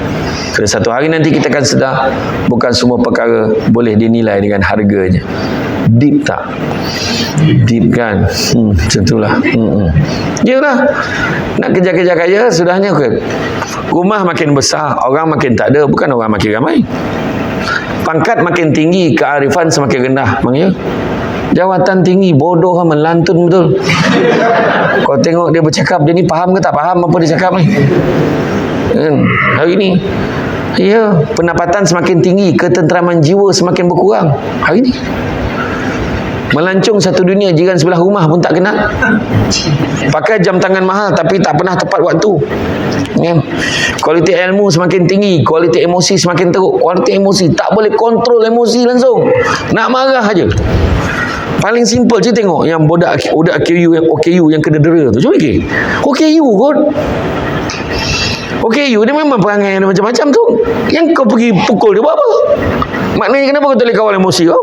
Kerana satu hari nanti kita akan sedar bukan semua perkara boleh dinilai dengan harganya. Deep tak? Deep kan? Macam itulah. Yalah. Nak kejar-kejar kaya, sudahnya ke? Rumah makin besar, orang makin tak ada, bukan orang makin ramai. Pangkat makin tinggi, kearifan semakin rendah. Maknanya jawatan tinggi, bodoh kan, melantun betul. Kau tengok dia bercakap, dia ni faham ke tak faham apa dia cakap ni? Kan? Hari ni, ya, pendapatan semakin tinggi, ketenteraman jiwa semakin berkurang. Hari ni melancong satu dunia, jiran sebelah rumah pun tak kenal. Pakai jam tangan mahal tapi tak pernah tepat waktu. Ya. Kualiti ilmu semakin tinggi, kualiti emosi semakin teruk. Kualiti emosi, tak boleh kontrol emosi langsung. Nak marah aja. Paling simple je tengok yang budak OKU yang kededera tu. Cuba fikir. OKU kot. OKU dia memang perangai yang macam-macam tu. Yang kau pergi pukul dia buat apa? Maknanya kenapa kau tak boleh kawal emosi kau?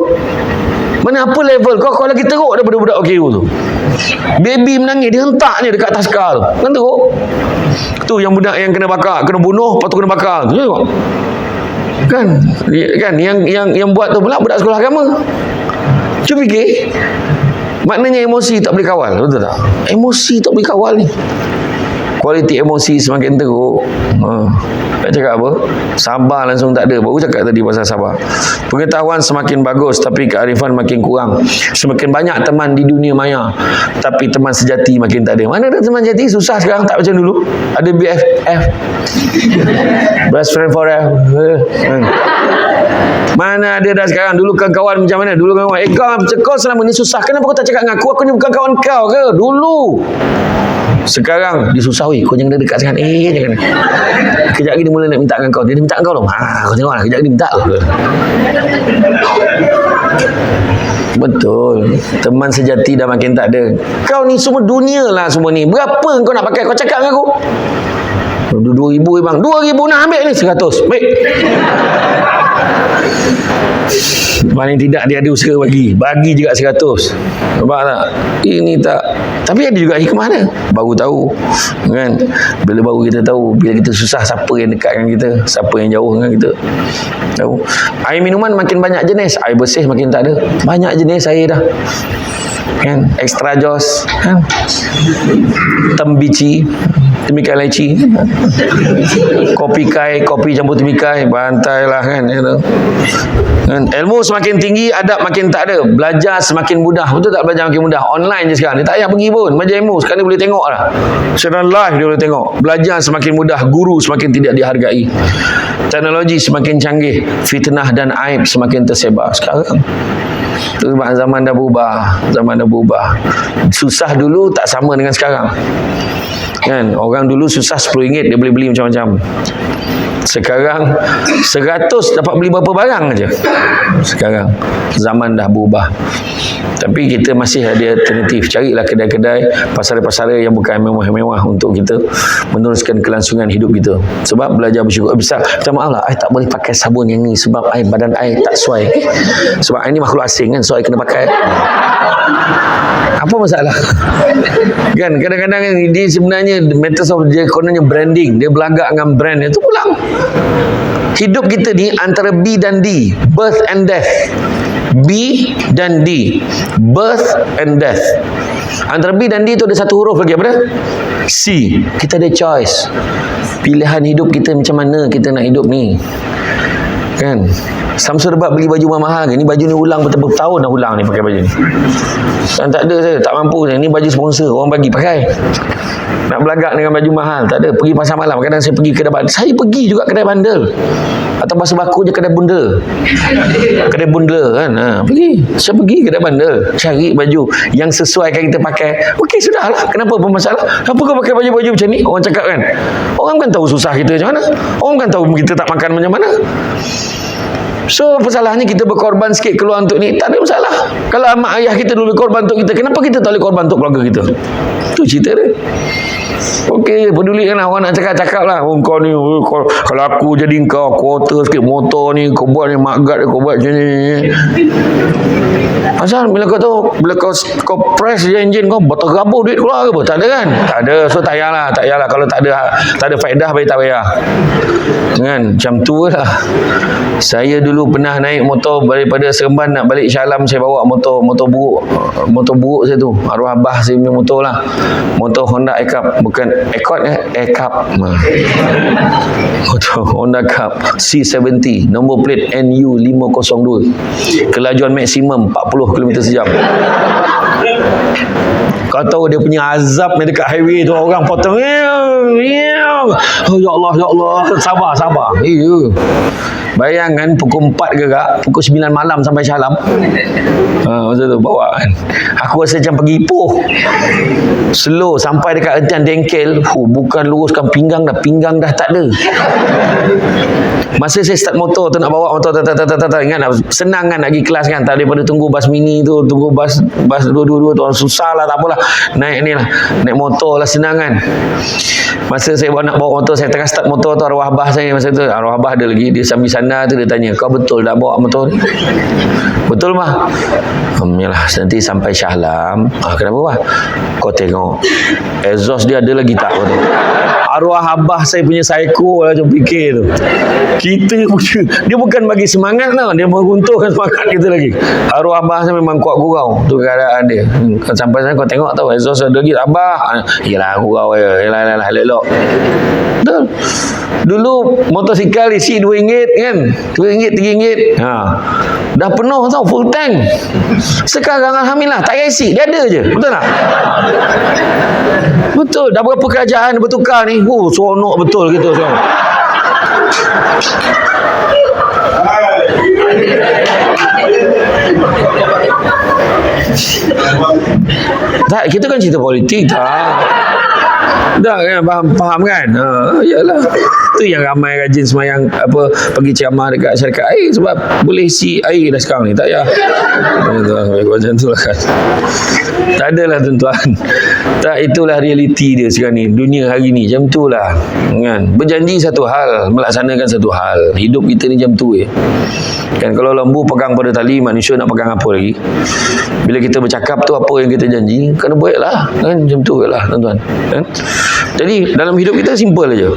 Mana apa level kau lagi teruk daripada budak OKU tu. Baby menangis, dia hentaknya dekat taskar tu. Kan teruk? Tu yang budak yang kena bakar, kena bunuh, lepas tu kena bakar tu. Tengok. Kan yang buat tu pula budak sekolah agama. Cuba fikir. Maknanya emosi tak boleh kawal, betul tak? Emosi tak boleh kawal ni. Kualiti emosi semakin teruk. Nak cakap apa? Sabar langsung tak ada. Baru cakap tadi pasal sabar. Pengetahuan semakin bagus tapi kearifan makin kurang. Semakin banyak teman di dunia maya tapi teman sejati makin tak ada. Mana ada teman sejati? Susah sekarang, tak macam dulu. Ada BFF, best friend forever. Mana ada dah sekarang. Dulu kan kawan macam mana? Dulu kan kau selama ni susah, kenapa kau tak cakap dengan aku? Aku ni bukan kawan kau ke? Dulu. Sekarang disusahi, kau jangan dekat sangat. Jangan. Kejap lagi dia mula nak minta dengan kau. Dia minta dengan kau loh. Kau tengoklah, kejap lagi minta. Betul. Teman sejati dah makin tak ada. Kau ni semua dunia lah semua ni. Berapa kau nak pakai? Kau cakap dengan aku. 2,000 bang. 2,000 nak ambil ni 100. Baik. Paling tidak dia ada usaha bagi juga 100. Nampak tak? Ini tak. Tapi ada juga hikmah dia. Baru tahu kan. Bila baru kita tahu, bila kita susah, siapa yang dekat dengan kita, siapa yang jauh dengan kita. Tahu. Air minuman makin banyak jenis, air bersih makin tak ada. Banyak jenis air dah. kan, extra jos, kan, tembici, temikai leci, kopi kai, kopi campur temikai, bantailah kan, kan. Ilmu semakin tinggi, adab makin tak ada. Belajar semakin mudah. Betul tak belajar makin mudah? Online je sekarang. Dia tak payah pergi pun. Belajar ilmu sekarang dia boleh tengok lah. Secara live dia boleh tengok. Belajar semakin mudah, guru semakin tidak dihargai. Teknologi semakin canggih, fitnah dan aib semakin tersebar sekarang. Sebab zaman dah berubah. Zaman dah berubah. Susah dulu tak sama dengan sekarang. Kan? Orang dulu susah RM10 dia boleh beli macam-macam. Sekarang 100 dapat beli berapa barang aja. Sekarang zaman dah berubah. Tapi kita masih ada alternatif. Carilah kedai-kedai, pasar-pasar yang bukan mewah-mewah untuk kita meneruskan kelangsungan hidup kita. Sebab belajar bersyukur. Besar, minta maaf lah, I tak boleh pakai sabun yang ni sebab badan I tak sesuai. Sebab I ni makhluk asing kan, so I kena pakai. Apa masalah? Kan kadang-kadang dia sebenarnya matters of dia kononnya branding, dia belagak dengan brand itu pulang. Hidup kita ni antara B dan D, birth and death. B dan D, birth and death. Antara B dan D tu ada satu huruf lagi, apa dah? C. Kita ada choice. Pilihan hidup kita macam mana kita nak hidup ni. Kan? Samsul Rebab beli baju mahal ke? Ni baju ni ulang bertahun dah ulang ni pakai baju ni. Dan tak ada saya, tak mampu saya. Ni baju sponsor, orang bagi pakai. Nak belagak dengan baju mahal, tak ada. Pergi pasar malam, kadang saya pergi kedai bandel. Saya pergi juga kedai bandel. Atau bahasa baku je kedai bundel. Kedai bundel kan. Pergi. Saya pergi kedai bandel, cari baju yang sesuaikan kita pakai. Okey, sudahlah. Kenapa bermasalah? Kenapa kau pakai baju-baju macam ni? Orang cakap kan. Orang kan tahu susah kita macam mana. Orang kan tahu kita tak makan macam mana. So masalahnya kita berkorban sikit keluar untuk ni, tak ada masalah. Kalau mak ayah kita dulu berkorban untuk kita, kenapa kita tak boleh korban untuk keluarga kita? Itu cerita dia. Okey, pedulikanlah. Orang nak cakap-cakap lah, oh, kau ni, kalau aku jadi kau, quarter sikit motor ni, kau buat ni, magat kau buat macam ni. Asal bila kau tahu, bila kau press je enjin kau, berterabur duit keluar ke apa? Tak ada kan? Tak ada. So tak payahlah. Kalau tak ada faedah, baik tak payah. Kan? Macam tu lah. Saya dulu pernah naik motor daripada Seremban nak balik Shah Alam, saya bawa motor buruk saya tu. Arwah abah saya punya motor lah. Motor Honda Accord, bukan Accord Accord. Motor Honda Cup C70, nombor plate NU502. Kelajuan maksimum 40 km sejam. Kau tahu dia punya azab yang dekat highway tu, orang potong. Oh, ya Allah, sabar. Bayangkan pukul 4 gerak, pukul 9 malam sampai Shah Alam. Masa tu bawa kan. Aku rasa macam pergi Ipoh. Slow sampai dekat hentian bengkel, bukan luruskan pinggang dah tak ada. Masa saya start motor tu, nak bawa motor ingat tak, senang kan nak pergi kelas kan, tak daripada tunggu bas mini tu, tunggu bas 222 tu susah lah, tak apalah. Naik motor lah senang kan. Masa saya nak bawa motor, saya tengah start motor tu, arwah abah saya masa tu, arwah abah ada lagi, dia sambil sana tu, dia tanya, kau betul tak bawa motor ni? Betul mah? Yalah, nanti sampai Shah Alam. Kenapa mah? Kau tengok exhaust dia ada lagi tak? Arwah abah saya punya psycho lah macam fikir tu. Kita punya, dia bukan bagi semangat tau, dia meruntuhkan semangat kita lagi. Arwah abah saya memang kuat gurau tu keadaan dia. Sampai sana kau tengok tau, exhaust ada lagi. Abah, yelah gurau je, yelah elok. Betul. Dulu motosikal isi RM2 kan, RM2, RM3. Dah penuh tau, full tank. Sekarang alhamdulillah tak payah isi, dia ada je. Betul tak? Betul. Dah berapa kerajaan bertukar ni? Seronok betul gitu sekarang. Tak, kita kan cerita politik tak. Dah kan, faham kan? Yalah. Tu yang ramai rajin semayang pergi ceramah dekat syarikat air, sebab boleh isi air dah sekarang ni, tak payah. Macam tu lah kan. Tak adalah tuan-tuan. Tak, itulah realiti dia sekarang ni. Dunia hari ni macam tu lah kan. Berjanji satu hal, melaksanakan satu hal. Hidup kita ni macam tu kan. Kalau lembu pegang pada tali, manusia nak pegang apa lagi? Bila kita bercakap tu apa yang kita janji, kena buat lah kan. Macam tu lah tuan-tuan kan? Jadi dalam hidup kita simple aja.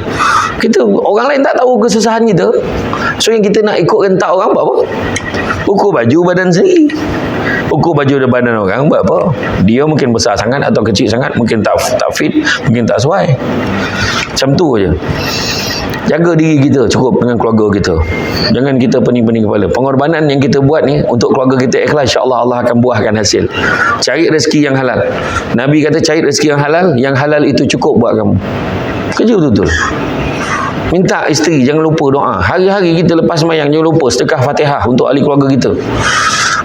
Kita, orang lain tak tahu kesusahan kita, So yang kita nak ikut rentak orang buat apa? Ukur baju badan sendiri. Ukur baju badan orang buat apa? Dia mungkin besar sangat atau kecil sangat, mungkin tak fit, mungkin tak sesuai. Macam tu aja. Jaga diri kita cukup dengan keluarga kita. Jangan kita pening-pening kepala. Pengorbanan yang kita buat ni untuk keluarga kita ikhlas, insya-Allah Allah akan buahkan hasil. Cari rezeki yang halal. Nabi kata cari rezeki yang halal itu cukup buat kamu. Kerja betul-betul. Minta isteri, jangan lupa doa. Hari-hari kita lepas sembahyang, jangan lupa sedekah Fatihah untuk ahli keluarga kita.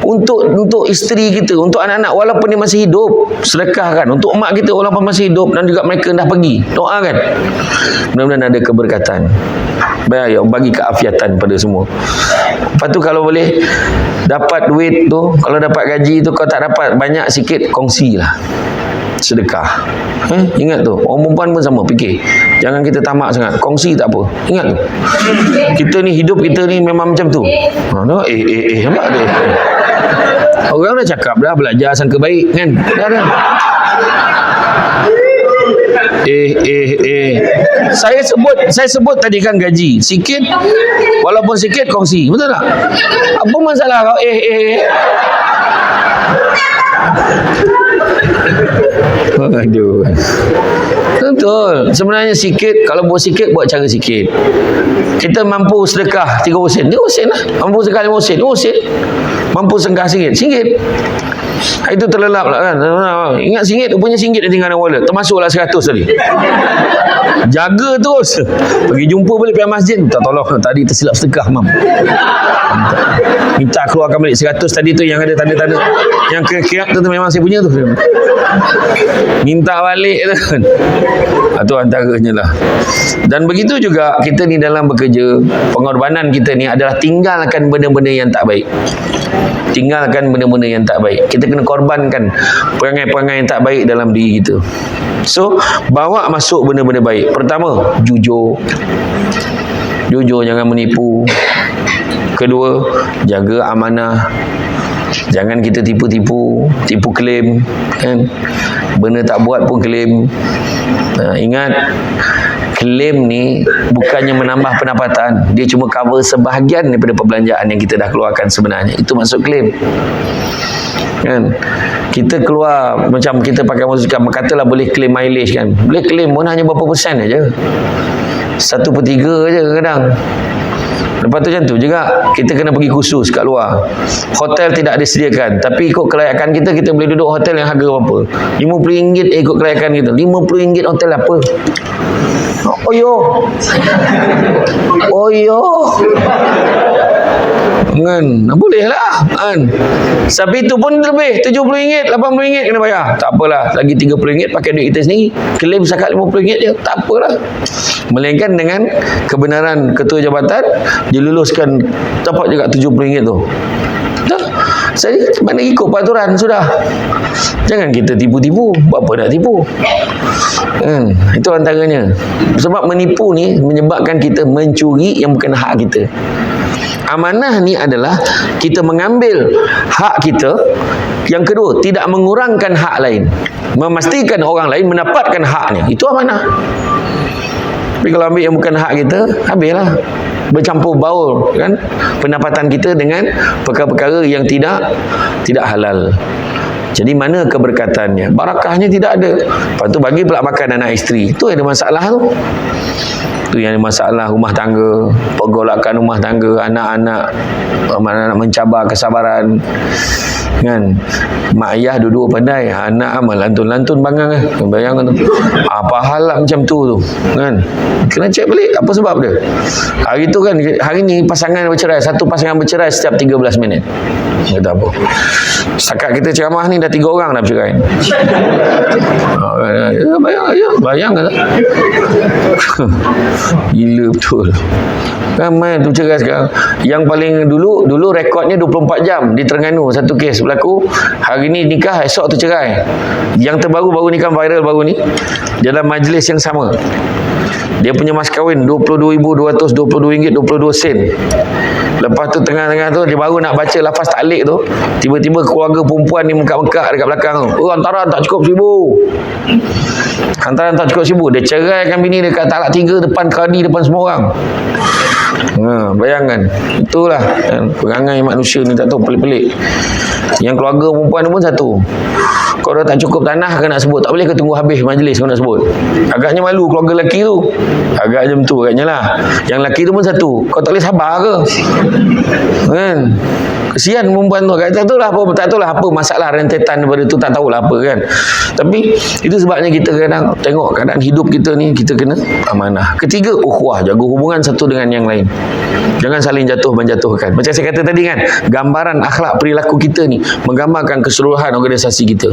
Untuk isteri kita, untuk anak-anak walaupun dia masih hidup, sedekahkan. Untuk mak kita walaupun masih hidup dan juga mereka dah pergi, doakan. Mudah-mudahan ada keberkatan. Baik, bagi keafiatan pada semua. Lepas tu kalau boleh dapat duit tu, kalau dapat gaji tu, kau tak dapat banyak sikit, kongsilah. Sedekah. Ingat tu, orang perempuan pun sama, fikir. Jangan kita tamak sangat, kongsi tak apa. Ingat tu. Kita ni hidup kita ni memang macam tu. Nampak dia. Orang dah cakap dah, belajar sangka baik kan. Dah. Saya sebut tadi kan gaji. Sikit, walaupun sikit kongsi. Betul tak? Apa masalah kau? Aduh. Betul. Sebenarnya sikit, kalau buat sikit, buat cara sikit. Kita mampu sedekah 3 sen. 3 sen lah. Mampu sedekah 5 sen. 5 sen. Mampu sedekah RM1. Itu terlelap lah kan. Ingat RM1, punya RM1 yang tinggal dalam wallet. Termasuklah 100 tadi. Jaga terus. Pergi jumpa balik pihak masjid. Minta tolong. Tadi tersilap sedekah, mam. Minta keluarkan balik 100 tadi tu yang ada tanda-tanda. Yang kira-kira tu memang saya punya tu. Minta balik tu kan. Itu antaranya lah. Dan begitu juga kita ni dalam bekerja, pengorbanan kita ni adalah tinggalkan benda-benda yang tak baik. Tinggalkan benda-benda yang tak baik. Kita kena korbankan perangai-perangai yang tak baik dalam diri kita. So, bawa masuk benda-benda baik. Pertama, jujur. Jujur, jangan menipu. Kedua, jaga amanah. Jangan kita tipu klaim kan? Benda tak buat pun klaim. Ingat, klaim ni bukannya menambah pendapatan, dia cuma cover sebahagian daripada perbelanjaan yang kita dah keluarkan sebenarnya. Itu maksud klaim kan. Kita keluar macam kita pakai motosikal, katalah boleh klaim mileage kan, boleh klaim pun hanya berapa persen aja, 1/3 aja kadang. Lepas tu macam tu juga, kita kena pergi khusus kat luar. Hotel tidak disediakan, tapi ikut kelayakan kita, kita boleh duduk hotel yang harga berapa? RM50 ikut kelayakan kita. RM50 hotel apa? Oh yo. Kan, boleh lah kan. Tapi itu pun lebih, RM70, RM80 kena bayar. Tak apalah, lagi RM30 pakai duit kita sendiri. Klaim sakat RM50 je, tak apalah. Melainkan dengan kebenaran ketua jabatan, diluluskan dapat juga RM70 tu. Saya mana ikut peraturan sudah. Jangan kita tipu-tipu. Buat apa nak tipu? Itu antaranya. Sebab menipu ni menyebabkan kita mencuri yang bukan hak kita. Amanah ni adalah kita mengambil hak kita. Yang kedua, tidak mengurangkan hak lain. Memastikan orang lain mendapatkan haknya. Itu amanah. Tapi kalau ambil yang bukan hak kita, habislah. Bercampur baur kan pendapatan kita dengan perkara-perkara yang tidak halal. Jadi mana keberkatannya? Barakahnya tidak ada. Lepas tu bagi pula makan anak isteri. Tu ada masalah tu. Tu yang ada masalah rumah tangga, pergolakan rumah tangga, anak-anak mencabar kesabaran. Kan, mak ayah duduk pandai, anak amal lantun-lantun bangang bayangkan tu. Apa hal lah macam tu kan, kena cek balik apa sebab dia. Hari tu kan, hari ni pasangan bercerai, satu pasangan bercerai setiap 13 minit. Kata apa, setakat kita ceramah ni dah 3 orang dah bercerai. Bayang kan. Gila betul. Ramai tu cerai sekarang. Yang paling dulu rekodnya 24 jam di Terengganu, satu kes berlaku. Hari ni nikah, esok tu cerai. Yang terbaru nikah viral baru ni dalam majlis yang sama. Dia punya mas kahwin RM22,222.22. Lepas tu tengah-tengah tu dia baru nak baca lafaz taklid pelik tu. Tiba-tiba keluarga perempuan ni mengkak-mengkak dekat belakang tu. Oh, hantaran tak cukup 1,000. Hantaran tak cukup 1,000. Dia ceraikan bini dekat talak 3 depan kadi, depan semua orang. Bayangkan. Itulah perangai manusia ni, tak tahu, pelik-pelik. Yang keluarga perempuan tu pun satu. Kau dah tak cukup tanah ke nak sebut? Tak boleh ke tunggu habis majlis kau nak sebut? Agaknya malu keluarga lelaki tu. Agak macam tu agaknya lah. Yang lelaki tu pun satu. Kau tak boleh sabar ke? Kan? Kesian perempuan tu. Tak tahulah apa masalah rentetan daripada tu, tak tahulah apa kan. Tapi itu sebabnya kita kadang tengok keadaan hidup kita ni, kita kena amanah. Ketiga, ukhuwah, jaga hubungan satu dengan yang lain. Jangan saling jatuh-menjatuhkan. Macam saya kata tadi kan, gambaran akhlak perilaku kita ni menggambarkan keseluruhan organisasi kita.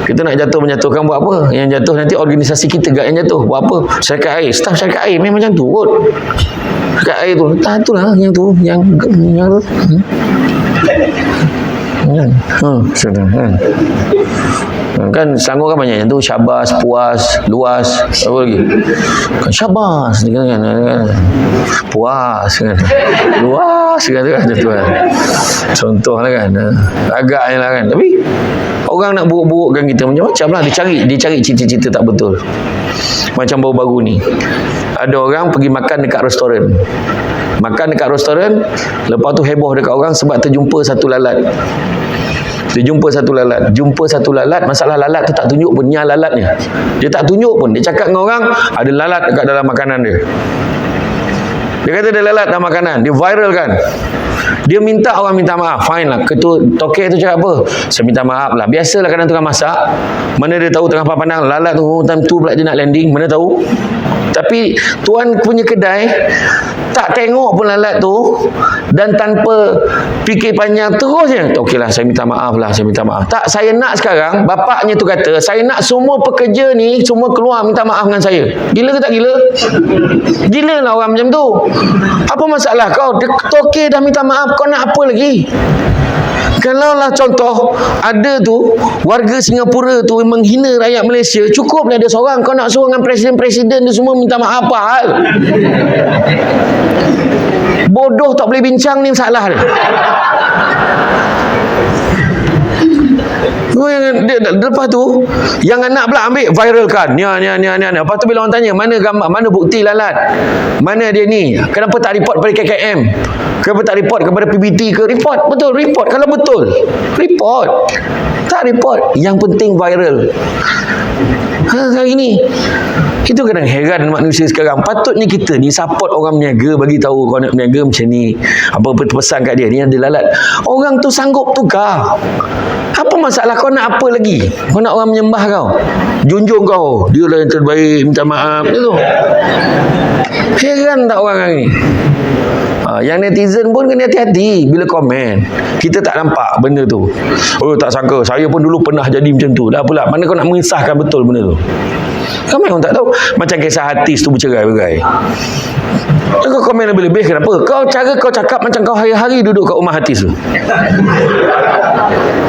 Kita nak jatuh-menjatuhkan buat apa? Yang jatuh nanti organisasi kita gak yang jatuh. Buat apa? Syarikat air, staf syarikat air memang macam tu kot. Syarikat air tu, tak itulah yang tu, yang tu. Kan Selangor kan banyak yang tu, Syabas, Puas, Luas, apa lagi? Kan Syabas kan, Puas kan, Luas kan, macam tu kan. Contohlah kan, agaknya lah kan. Tapi orang nak buruk-burukkan kita macam-macam lah. Dia cari cerita-cerita tak betul. Macam baru-baru ni ada orang pergi makan dekat restoran. Makan dekat restoran, lepas tu heboh dekat orang sebab terjumpa satu lalat. Jumpa satu lalat. Masalah lalat tu tak tunjuk pun yang lalatnya. Dia tak tunjuk pun. Dia cakap dengan orang ada lalat dekat dalam makanan dia. Dia kata ada lalat dalam makanan. Dia viral kan. Dia minta orang minta maaf. Fine lah. Ketua tokek tu cakap apa? Saya minta maaf lah. Biasalah kadang tengah masak. Mana dia tahu tengah pandang lalat tu, time tu pula dia nak landing. Mana tahu? Tapi tuan punya kedai tak tengok pun lalat tu, dan tanpa fikir panjang terus je, okeylah saya minta maaf lah, saya minta maaf. Tak, saya nak sekarang bapaknya tu kata, saya nak semua pekerja ni semua keluar minta maaf dengan saya. Gila ke tak gila? Gila lah orang macam tu. Apa masalah kau? Okey dah minta maaf, kau nak apa lagi? Kalau lah contoh ada tu warga Singapura tu menghina rakyat Malaysia, cukuplah dia seorang. Kau nak suruh dengan presiden-presiden dia semua minta maaf, apa hal? Bodoh tak boleh bincang ni salah dia. Lepas tu yang anak pula ambil viralkan. Ni. Lepas tu bila orang tanya mana gambar, mana bukti lalat, mana dia ni, kenapa tak report pada KKM, kenapa tak report kepada PBT ke? Report, betul report. Kalau betul report, tak report, yang penting viral. Hari ni itu kadang heran manusia sekarang. Patutnya kita ni support orang berniaga, bagi tahu kau nak berniaga macam ni, apa-apa pesan kat dia ni ada lalat. Orang tu sanggup tukar. Apa masalah? Kau nak apa lagi? Kau nak orang menyembah kau, junjung kau, dia lah yang terbaik, minta maaf itu. Heran tak orang hari ni? Yang netizen pun kena hati-hati bila komen. Kita tak nampak benda tu. Oh, tak sangka, saya pun dulu pernah jadi macam tu. Dah pula, mana kau nak mengisahkan betul benda tu? Ramai orang tak tahu. Macam kisah artis tu bercerai-berai. Kau komen lebih-lebih kenapa? Kau cakap macam kau hari-hari duduk kat rumah artis tu.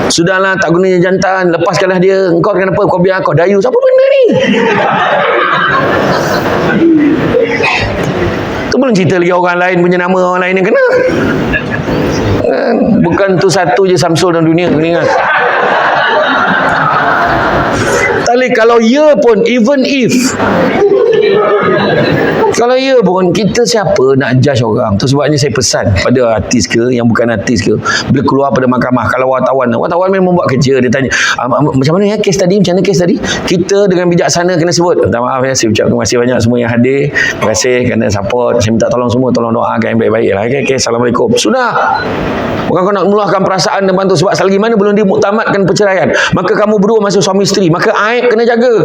Sudahlah, tak gunanya jantan, lepaskanlah dia. Engkau kenapa? Kau biar kau dayu. Apa benda ni? Tu belum cerita lagi orang lain punya nama, orang lain yang kena. Bukan tu satu je Samsul dalam dunia, kena ingat. Tali kalau ya pun, even if kalau ya pun, kita siapa nak judge orang tu? Sebabnya saya pesan pada artis ke yang bukan artis ke, bila keluar pada mahkamah, kalau wartawan memang buat kerja, dia tanya macam mana ya kes tadi, macam mana kes tadi, kita dengan bijaksana kena sebut, minta maaf ya, saya ucap terima kasih banyak semua yang hadir, terima kasih kerana support, saya minta tolong semua, tolong doakan yang baik-baik lah. Okay, Assalamualaikum. Sudah. Bukan kau nak meluahkan perasaan depan tu, sebab selagi mana belum dimuktamadkan perceraian, maka kamu berdua masih suami isteri, maka aib kena jaga.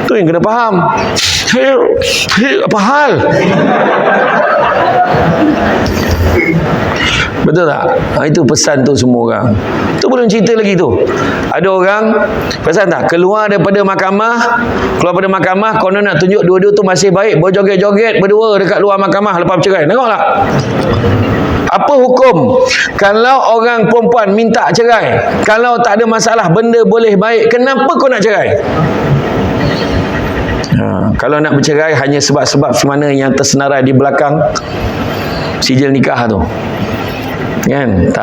Tu yang kena faham. Apa hal? Betul tak? Itu pesan tu semua orang. Tu belum cerita lagi tu. Ada orang, pesan tak? Keluar daripada mahkamah, konon nak tunjuk dua-dua tu masih baik, berjoget-joget berdua dekat luar mahkamah lepas bercerai. Tengoklah. Apa hukum kalau orang perempuan minta cerai? Kalau tak ada masalah, benda boleh baik, kenapa kau nak cerai? Kalau nak bercerai hanya sebab-sebab mana yang tersenarai di belakang sijil nikah tu. Kan?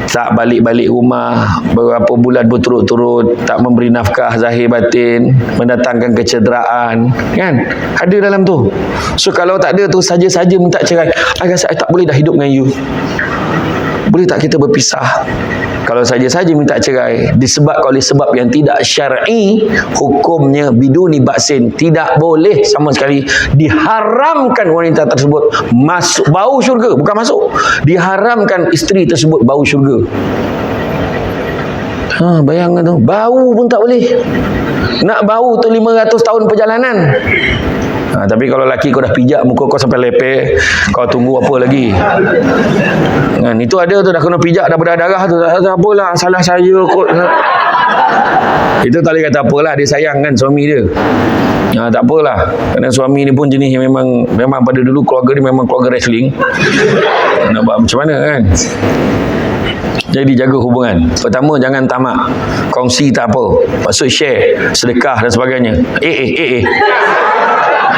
Tak balik-balik rumah beberapa bulan berturut-turut, tak memberi nafkah zahir batin, mendatangkan kecederaan, kan? Ada dalam tu. So kalau tak ada tu, saja-saja minta cerai, I rasa I tak boleh dah hidup dengan you, boleh tak kita berpisah? Kalau saja-saja minta cerai disebabkan oleh sebab yang tidak syar'i, hukumnya biduni ba'sin, tidak boleh sama sekali, diharamkan wanita tersebut masuk bau syurga, bukan masuk, diharamkan isteri tersebut bau syurga. Bayangkan tu, bau pun tak boleh. Nak bau tu 500 tahun perjalanan. Tapi kalau laki kau dah pijak muka kau sampai lepek, kau tunggu apa lagi? Kan, itu ada tu dah kena pijak, dah berdarah tu, tak apalah, salah saya kot. Itu tak boleh kata apalah, dia sayang kan suami dia. Tak apalah, kerana suami ni pun jenis yang memang pada dulu keluarga dia memang keluarga wrestling. Nak buat macam mana kan? Jadi jaga hubungan. Pertama, jangan tamak. Kongsi tak apa, maksud share, sedekah dan sebagainya.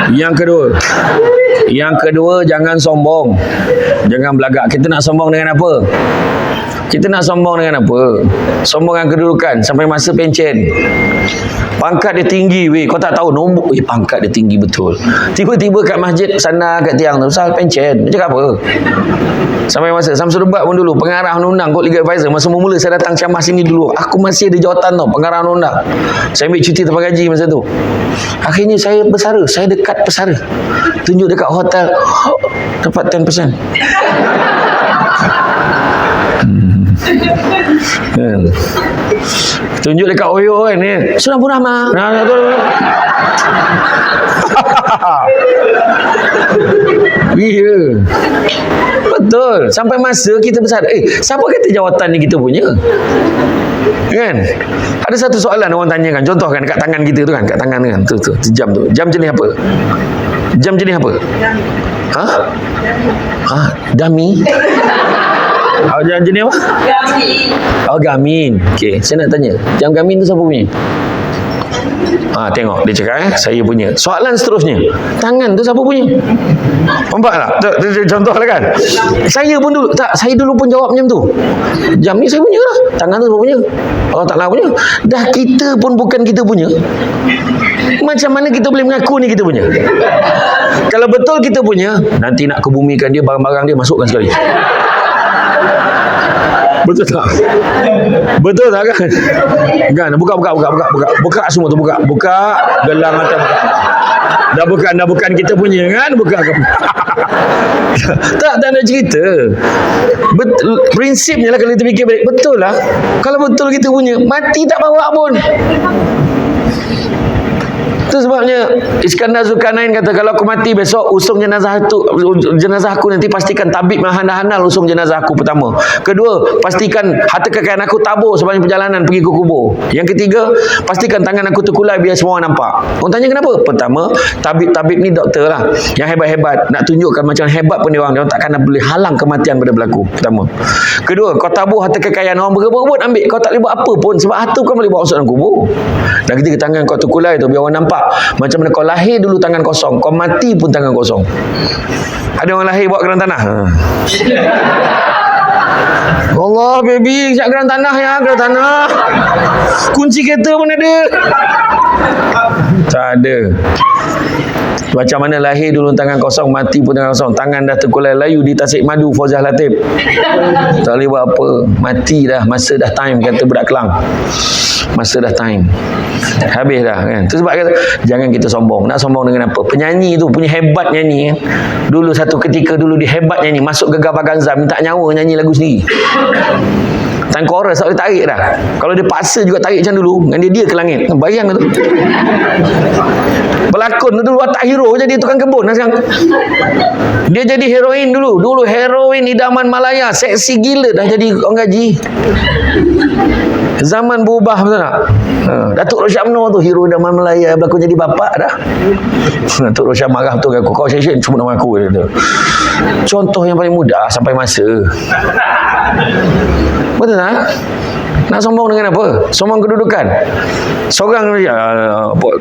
Yang kedua, jangan sombong. Jangan belagak. Kita nak sombong dengan apa? Sombong dengan kedudukan sampai masa pencen. Pangkat dia tinggi weh, kau tak tahu nombor. Pangkat dia tinggi betul. Tiba-tiba kat masjid sana kat tiang tu, pasal pencen. Macam apa? Sampai Samsul Debat pun dulu pengarah undang-undang Court Legal Advisor. Masa mula saya datang ceramah sini dulu, aku masih ada jawatan tau, pengarah undang-undang. Saya ambil cuti tanpa gaji masa tu. Akhirnya saya bersara, saya dekat pesara, tunjuk dekat hotel, dapat 10%. Tunjuk dekat Oyo kan ni, Sudah pun ramah. Ya, betul. Sampai masa kita besar, siapa kata jawatan ni kita punya? Kan? Ada satu soalan orang tanyakan, contoh kan kat tangan kita tu kan, kat tangan kan, tu jam tu. Jam jenis apa? Dummy. Jam jenis apa? Garmin. Okey, saya nak tanya, jam Garmin tu siapa punya? Tengok dia cakap saya punya. Soalan seterusnya, tangan tu siapa punya? Nampak tak? Contoh lah kan. Saya dulu pun jawab macam tu. Jam ni saya punya lah. Tangan tu siapa punya? Allah Ta'ala punya. Dah kita pun bukan kita punya, macam mana kita boleh mengaku ni kita punya? Kalau betul kita punya, nanti nak kebumikan dia, barang-barang dia masukkan sekali. Betul tak? Betul tak kan? Kan? Buka semua tu, buka gelang atas buka. Dah bukan kita punya kan? Buka. tak ada cerita. Prinsipnya lah kalau kita fikir balik, betul lah. Kalau betul kita punya, mati tak bawa pun. Itu sebabnya Iskandar Zulkarnain kata, kalau aku mati besok, usung jenazah aku nanti pastikan tabib handal-handal usung jenazah aku pertama. Kedua, pastikan harta kekayaan aku tabur sepanjang perjalanan pergi ke kubur. Yang ketiga, pastikan tangan aku terkulai biar semua orang nampak. Orang tanya kenapa? Pertama, tabib ni doktor lah, yang hebat-hebat, nak tunjukkan macam hebat pun dia orang takkan boleh halang kematian pada berlaku. Pertama. Kedua, kau tabur harta kekayaan orang berebut ambil, kau tak boleh buat apa pun, sebab harta kau boleh bawa masuk dalam kubur. Dan ketiga, tangan kau terkulai tu biar orang nampak. Macam mana kau lahir dulu tangan kosong, kau mati pun tangan kosong. Ada orang lahir bawa keran tanah. Allah baby, siap keran tanah ya, keran tanah. Kunci kereta pun ada. Tak ada. Macam mana lahir dulu tangan kosong, mati pun tangan kosong. Tangan dah terkulai layu di Tasik Madu Fauzah Latif. Tak boleh buat apa. Mati dah, masa dah time, kata budak Kelang. Masa dah time. Habis dah kan. Itu sebab kata, jangan kita sombong. Nak sombong dengan apa? Penyanyi tu punya hebat nyanyi kan. Dulu satu ketika dulu dia hebat nyanyi, masuk Gegar Vaganza, minta nyawa nyanyi lagu sendiri. Time chorus tak boleh tarik dah. Kalau dia paksa juga tarik macam dulu, dengan dia ke langit. Bayang tu. Pelakon tu dulu watak hero, jadi tukang kebun sekarang. Dia jadi heroin dulu. Dulu heroin idaman Malaya, seksi gila, dah jadi orang gaji. Zaman berubah, betul tak? Datuk Rosyamno tu hero idaman Malaya, berlakon jadi bapak dah. Datuk Rosyam marah tu aku, kau syek cuma nama aku dia. Contoh yang paling mudah sampai masa. Betul tak? Nak sombong dengan apa? Sombong kedudukan. Seorang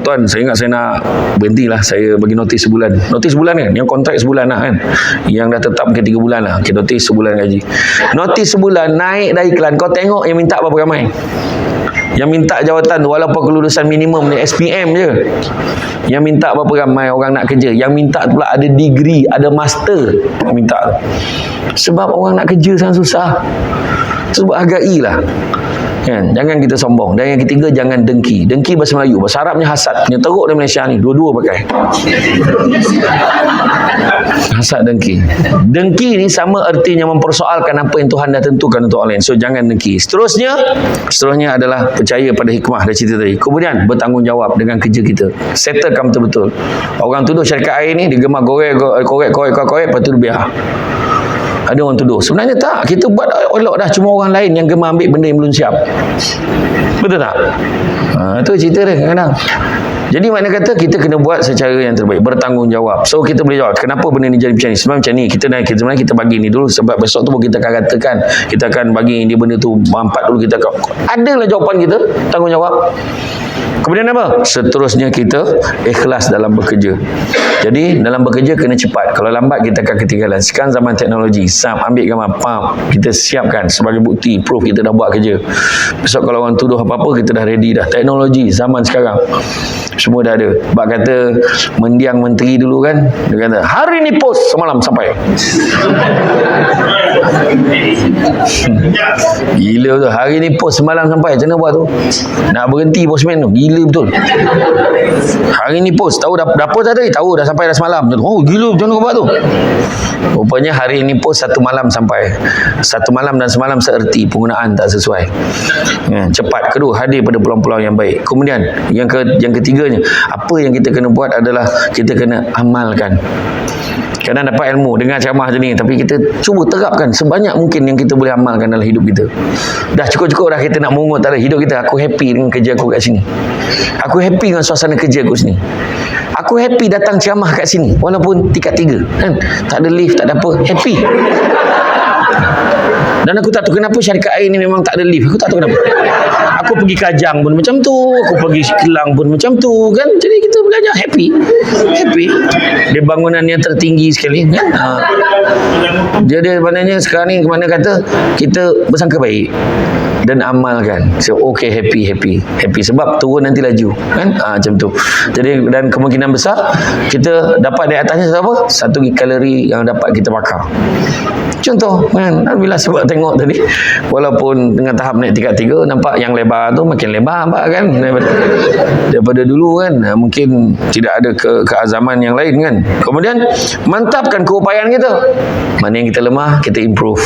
tuan, saya ingat saya nak berhentilah, saya bagi notis sebulan. Notis sebulan kan? Yang kontrak sebulan lah kan? Yang dah tetap ke 3 bulan lah. Okay, notis sebulan gaji. Notis sebulan naik dah iklan. Kau tengok yang minta berapa ramai? Yang minta jawatan tu walaupun kelulusan minimum ni SPM je. Yang minta berapa ramai orang nak kerja. Yang minta pula ada degree, ada master. Yang minta tu. Sebab orang nak kerja sangat susah. Sebab hargailah. Kan? Jangan kita sombong. Dan yang ketiga, jangan dengki. Dengki bahasa Melayu, bahasa Arabnya hasad. Yang teruk di Malaysia ni, dua-dua pakai. Hasad, dengki. Dengki ni sama artinya mempersoalkan apa yang Tuhan dah tentukan untuk orang lain. So jangan dengki. Seterusnya adalah percaya pada hikmah dah cerita tadi. Kemudian bertanggungjawab dengan kerja kita. Settlekan betul-betul. Orang tuduh syarikat air ni dia gemar korek, lepas tu dia biar. Ada orang tuduh. Sebenarnya tak. Kita buat elok dah. Cuma orang lain yang gemar ambil benda yang belum siap. Betul tak? Itu cerita dia kadang-kadang. Jadi makna kata kita kena buat secara yang terbaik. Bertanggungjawab. So kita boleh jawab. Kenapa benda ni jadi macam ni? Sebenarnya macam ni. Sebenarnya kita bagi ni dulu. Sebab besok tu pun kita akan katakan. Kita akan bagi dia benda tu. Mampat dulu kita akan. Adalah jawapan kita. Tanggungjawab. Kemudian apa? Seterusnya kita ikhlas dalam bekerja. Jadi dalam bekerja kena cepat. Kalau lambat kita akan ketinggalan. Sekarang zaman teknologi. Ambil gambar, kita siapkan sebagai bukti, proof kita dah buat kerja. Besok kalau orang tuduh apa-apa, kita dah ready dah. Teknologi zaman sekarang semua dah ada. Bak kata mendiang menteri dulu kan, dia kata hari ni post semalam sampai. Gila betul. Hari ni post semalam sampai. Macam mana buat tu? Nak berhenti postman tu. Gila betul. Hari ni post. Tahu dah post tadi? Tahu dah sampai dah semalam. Oh gila, macam mana kau buat tu? Rupanya hari ni post 1 malam sampai. 1 malam dan semalam seerti. Penggunaan tak sesuai. Cepat. Kedua, hadir pada peluang-peluang yang baik. Kemudian yang ketiganya, apa yang kita kena buat adalah kita kena amalkan. Kadang dapat ilmu, dengar ceramah macam ni, tapi kita cuba terapkan sebanyak mungkin yang kita boleh amalkan dalam hidup kita. Dah cukup-cukup dah kita nak mengungut dalam hidup kita. Aku happy dengan kerja aku kat sini. Aku happy dengan suasana kerja aku sini. Aku happy datang ceramah kat sini walaupun tingkat 3 kan? Tak ada lift, tak ada apa. Happy. Dan aku tak tahu kenapa syarikat air ni memang tak ada lift. Aku tak tahu kenapa. Aku pergi Kajang pun macam tu. Aku pergi Kelang pun macam tu kan. Jadi kita belajar happy. Dia bangunan yang tertinggi sekali kan. Jadi maknanya sekarang ni mana kata kita bersangka baik dan amalkan. So okay, happy sebab turun nanti laju kan. Macam tu. Jadi dan kemungkinan besar kita dapat di atasnya apa? 1 kalori yang dapat kita bakar. Contoh kan, bila sebab tengok tadi walaupun dengan tahap naik tingkat 3 nampak yang lebar tu makin lebar nampak kan daripada dulu kan. Mungkin tidak ada keazaman yang lain kan. Kemudian mantapkan keupayaan kita. Mana yang kita lemah kita improve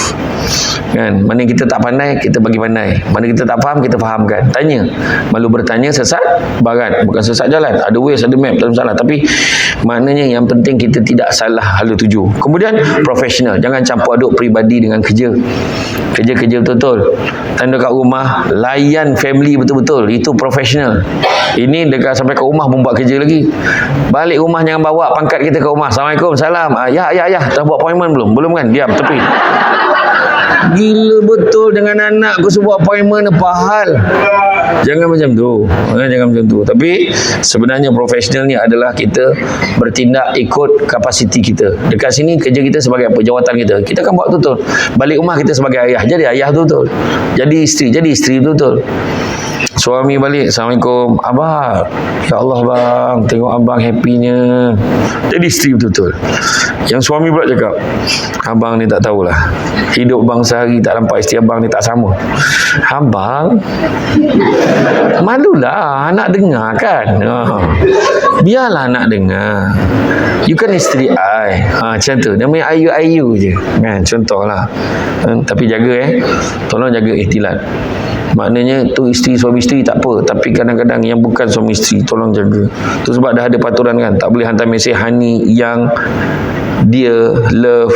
kan. Mana yang kita tak pandai kita bagi pandai. Mana kita tak faham kita fahamkan. Tanya, malu bertanya sesat barat, bukan sesat jalan. Ada ways, ada map, tak masalah. Tapi maknanya yang penting kita tidak salah hala tuju. Kemudian profesional, jangan campur aduk peribadi dengan kerja betul-betul. Tanda kat rumah layan family betul-betul, itu profesional. Ini dekat sampai ke rumah pun buat kerja lagi. Balik rumah jangan bawa pangkat kita ke rumah. Assalamualaikum, salam. Ya dah buat appointment belum kan, diam tepi. Gila betul dengan anak aku sebuah appointment apa hal. Jangan macam tu. Tapi sebenarnya profesional ni adalah kita bertindak ikut kapasiti kita. Dekat sini kerja kita sebagai apa? Jawatan kita. Kita akan buat betul. Balik rumah kita sebagai ayah. Jadi ayah betul. Jadi isteri betul. Suami balik, Assalamualaikum, abang. Ya Allah bang, tengok abang happynya. Jadi isteri betul-betul. Yang suami pula cakap, abang ni tak tahulah. Hidup bang sehari tak nampak isteri abang ni tak sama. Abang, malulah anak dengar kan. Biarlah anak dengar. You kan isteri I. Macam tu. Namanya ayu-ayu je. Kan, contohlah. Tapi jaga tolong jaga ihtilat. Maknanya tu suami isteri tak apa, tapi kadang-kadang yang bukan suami isteri tolong jaga. Tu sebab dah ada peraturan kan, tak boleh hantar mesej honey, yang, dia, love,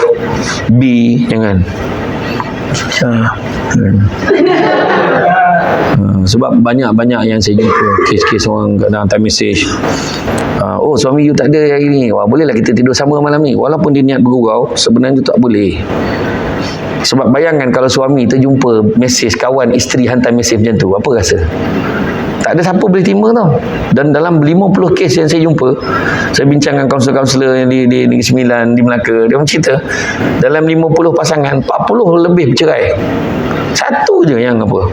be, jangan. Sebab banyak yang saya jumpa kes-kes orang kadang hantar mesej, oh suami you tak ada hari ni, bolehlah kita tidur sama malam ni. Walaupun dia niat bergurau, sebenarnya tu tak boleh. Sebab bayangkan kalau suami terjumpa mesej kawan isteri hantar mesej macam tu, apa rasa? Tak ada siapa boleh terima tau. Dan dalam 50 kes yang saya jumpa, saya bincang dengan kaunselor-kaunselor yang di Negeri Sembilan, di Melaka, dia cerita dalam 50 pasangan 40 lebih bercerai. Satu je yang apa,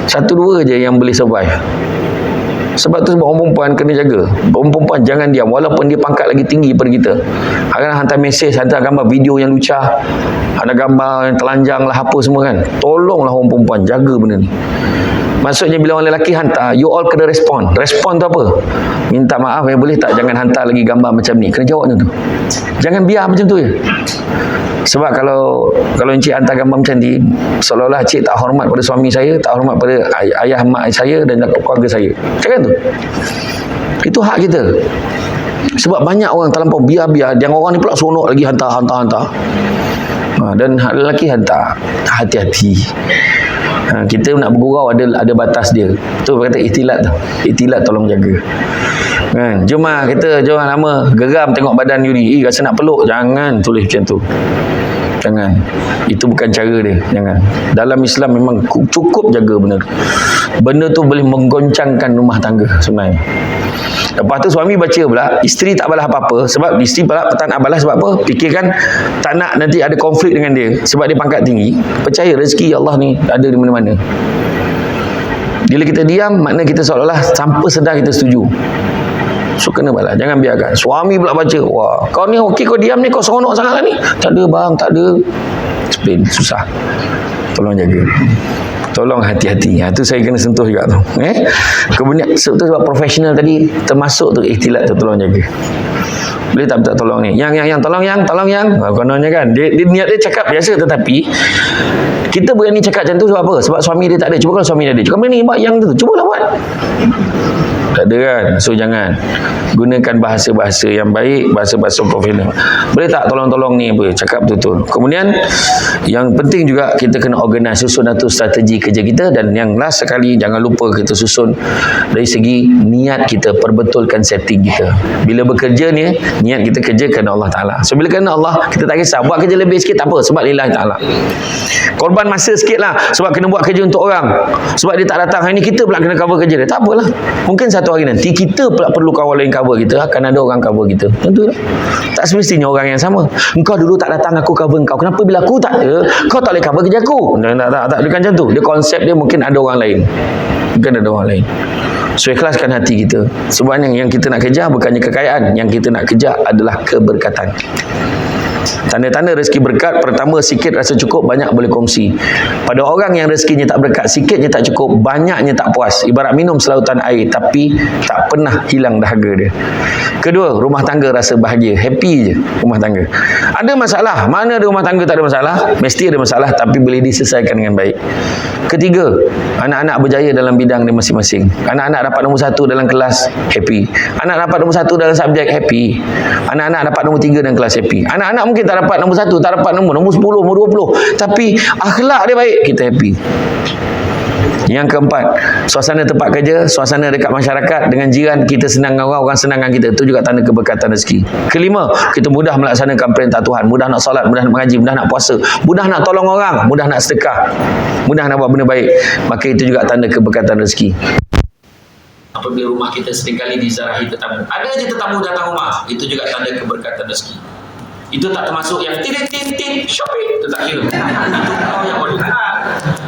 satu dua je yang boleh survive. Sebab tu sebab orang perempuan kena jaga. Orang perempuan jangan diam, walaupun dia pangkat lagi tinggi daripada kita. Akan hantar mesej, hantar gambar video yang lucah, ada gambar yang telanjang lah, apa semua kan. Tolonglah orang perempuan jaga benda ni. Maksudnya bila orang lelaki hantar, you all kena respon. Respon tu apa? Minta maaf, boleh tak jangan hantar lagi gambar macam ni. Kena jawab macam tu. Jangan biar macam tu je. Sebab kalau encik hantar gambar macam ni, seolah-olah cik tak hormat pada suami saya, tak hormat pada ayah mak saya dan keluarga saya. Kan tu? Itu hak kita. Sebab banyak orang terlampau biar-biar, yang orang ni pula seronok lagi hantar. Dan lelaki hantar, hati-hati. Kita nak bergurau ada batas dia. Tu kata ikhtilat tu. Ikhtilat tolong jaga. Kan? Jom lama geram tengok badan you ni. Rasa nak peluk. Jangan tulis macam tu. Jangan. Itu bukan cara dia. Jangan. Dalam Islam memang cukup jaga benda tu. Benda tu boleh menggoncangkan rumah tangga sebenarnya. Lepas tu suami baca pula, isteri tak balas apa-apa. Sebab isteri pula tak nak balas sebab apa? Fikirkan tak nak nanti ada konflik dengan dia. Sebab dia pangkat tinggi. Percaya rezeki Allah ni ada di mana-mana. Bila kita diam, makna kita seolah-olah tanpa sedar kita setuju. So kena balas, jangan biarkan. Suami pula baca, wah kau ni okey, kau diam ni, kau seronok sangat lah ni. Tak ada bang, tak ada. Explain, susah. Tolong jaga. Tolong hati-hati. Itu saya kena sentuh juga tu. Kemudian sebab profesional tadi termasuk tu ikhtilat tu, tolong jaga. Boleh tak minta tolong ni? Yang tolong yang. Kononnya kan. Dia niat dia cakap biasa, tetapi kita berani cakap macam tu sebab apa? Sebab suami dia tak ada. Cuba kalau suami dia ada. Cuba ni buat yang tu. Cubalah buat. Tak ada kan? So jangan. Gunakan bahasa-bahasa yang baik, bahasa-bahasa profesional. Boleh tak tolong-tolong ni apa? Cakap betul-betul. Kemudian yang penting juga kita kena organize, susun atur strategi kerja kita. Dan yang last sekali, jangan lupa kita susun dari segi niat kita, perbetulkan setting kita. Bila bekerja ni, niat kita kerja kerana Allah Ta'ala. So bila kerana Allah, kita tak kisah buat kerja lebih sikit tak apa, sebab lillahi ta'ala. Korban masa sikit lah sebab kena buat kerja untuk orang, sebab dia tak datang hari ni, kita pula kena cover kerja dia. Tak apalah, mungkin satu hari nanti kita pula perlu kawan lain cover kita, akan ada orang cover kita. Tentulah tak semestinya orang yang sama. Engkau dulu tak datang, aku cover engkau. Kenapa bila aku tak ada, kau tak boleh cover kerja aku? Tak bukan macam tu. Dia konsep dia mungkin ada orang lain, mungkin ada orang lain. So ikhlaskan hati kita. Sebab yang kita nak kejar bukannya kekayaan, yang kita nak kejar adalah keberkatan. Tanda-tanda rezeki berkat, pertama, sikit rasa cukup, banyak boleh kongsi. Pada orang yang rezekinya tak berkat, sikitnya tak cukup, banyaknya tak puas. Ibarat minum selautan air tapi tak pernah hilang dahaga dia. Kedua, rumah tangga rasa bahagia, happy je rumah tangga. Ada masalah, mana ada rumah tangga tak ada masalah? Mesti ada masalah, tapi boleh diselesaikan dengan baik. Ketiga, anak-anak berjaya dalam bidang dia masing-masing. Anak-anak dapat nombor 1 dalam kelas, happy. Anak dapat nombor 1 dalam subjek, happy. Anak-anak dapat nombor 3 dalam kelas, happy. Anak-anak mungkin tak dapat nombor 1, tak dapat nombor 10, nombor 20, tapi akhlak dia baik, kita happy. Yang keempat, suasana tempat kerja, suasana dekat masyarakat, dengan jiran kita senang dengan orang senang dengan kita. Itu juga tanda keberkatan rezeki. Kelima, kita mudah melaksanakan perintah Tuhan, mudah nak solat, mudah nak mengaji, mudah nak puasa, mudah nak tolong orang, mudah nak sedekah, mudah nak buat benda baik. Maka itu juga tanda keberkatan rezeki. Apabila rumah kita seringkali dizarahi tetamu, ada je tetamu datang rumah, itu juga tanda keberkatan rezeki. Itu tak termasuk yang tin shopping, itu tak kira. Itu kau yang order.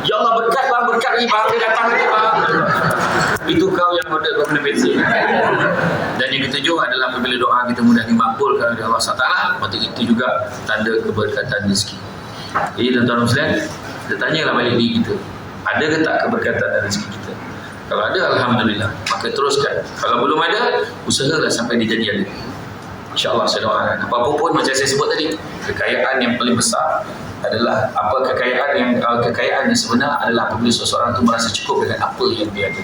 Ya Allah, berkat bang, berkat lagi bang, dia datang lagi bang. Itu kau yang order, kau kena beza. Dan yang ketujuh adalah apabila doa kita mudah dimakbulkan oleh Allah SWT, maka itu juga tanda keberkatan rezeki. Jadi tuan-tuan muslim, kita tanyalah balik diri kita, ada ke tak keberkatan rezeki kita? Kalau ada, alhamdulillah, maka teruskan. Kalau belum ada, usahalah sampai dia jadi ada. InsyaAllah saya doakan. Apa-apa pun macam saya sebut tadi, kekayaan yang paling besar adalah kekayaan yang sebenar adalah apabila seseorang itu merasa cukup dengan apa yang dia ada.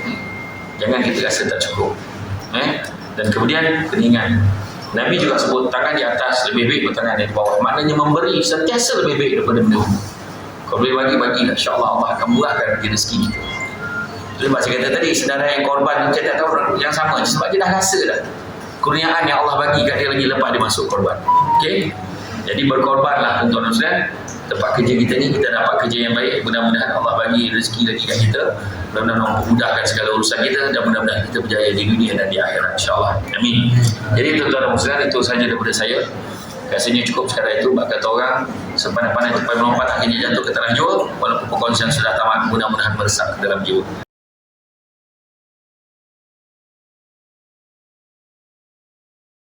Jangan kita rasa tak cukup. Dan kemudian kena ingat, Nabi juga sebut tangan di atas lebih baik daripada tangan di bawah. Maknanya memberi sentiasa lebih baik daripada menerima. Kalau boleh bagi-bagi, insyaAllah Allah akan murahkan rezeki kita. Jadi macam saya kata tadi, saudara yang korban mungkin tak tahu yang sama, sebab dia dah rasa dah kurniaan yang Allah bagi kat dia lagi lepas dia masuk korban. Okey? Jadi berkorbanlah tuan-tuan dan saudara. tempat kerja kita ni kita dapat kerja yang baik. Mudah-mudahan Allah bagi rezeki lagi kat kita, mudah-mudahan memudahkan segala urusan kita, dan mudah-mudahan kita berjaya di dunia dan di akhirat, insyaAllah. Amin. Jadi tuan-tuan dan muslimin, itu sahaja daripada saya. Rasanya cukup sekadar itu. Bak kata orang, sepandai-pandai tupai melompat akhirnya jatuh ke tanah jua. Walaupun perkongsian sudah tamat, mudah-mudahan meresap ke dalam jiwa.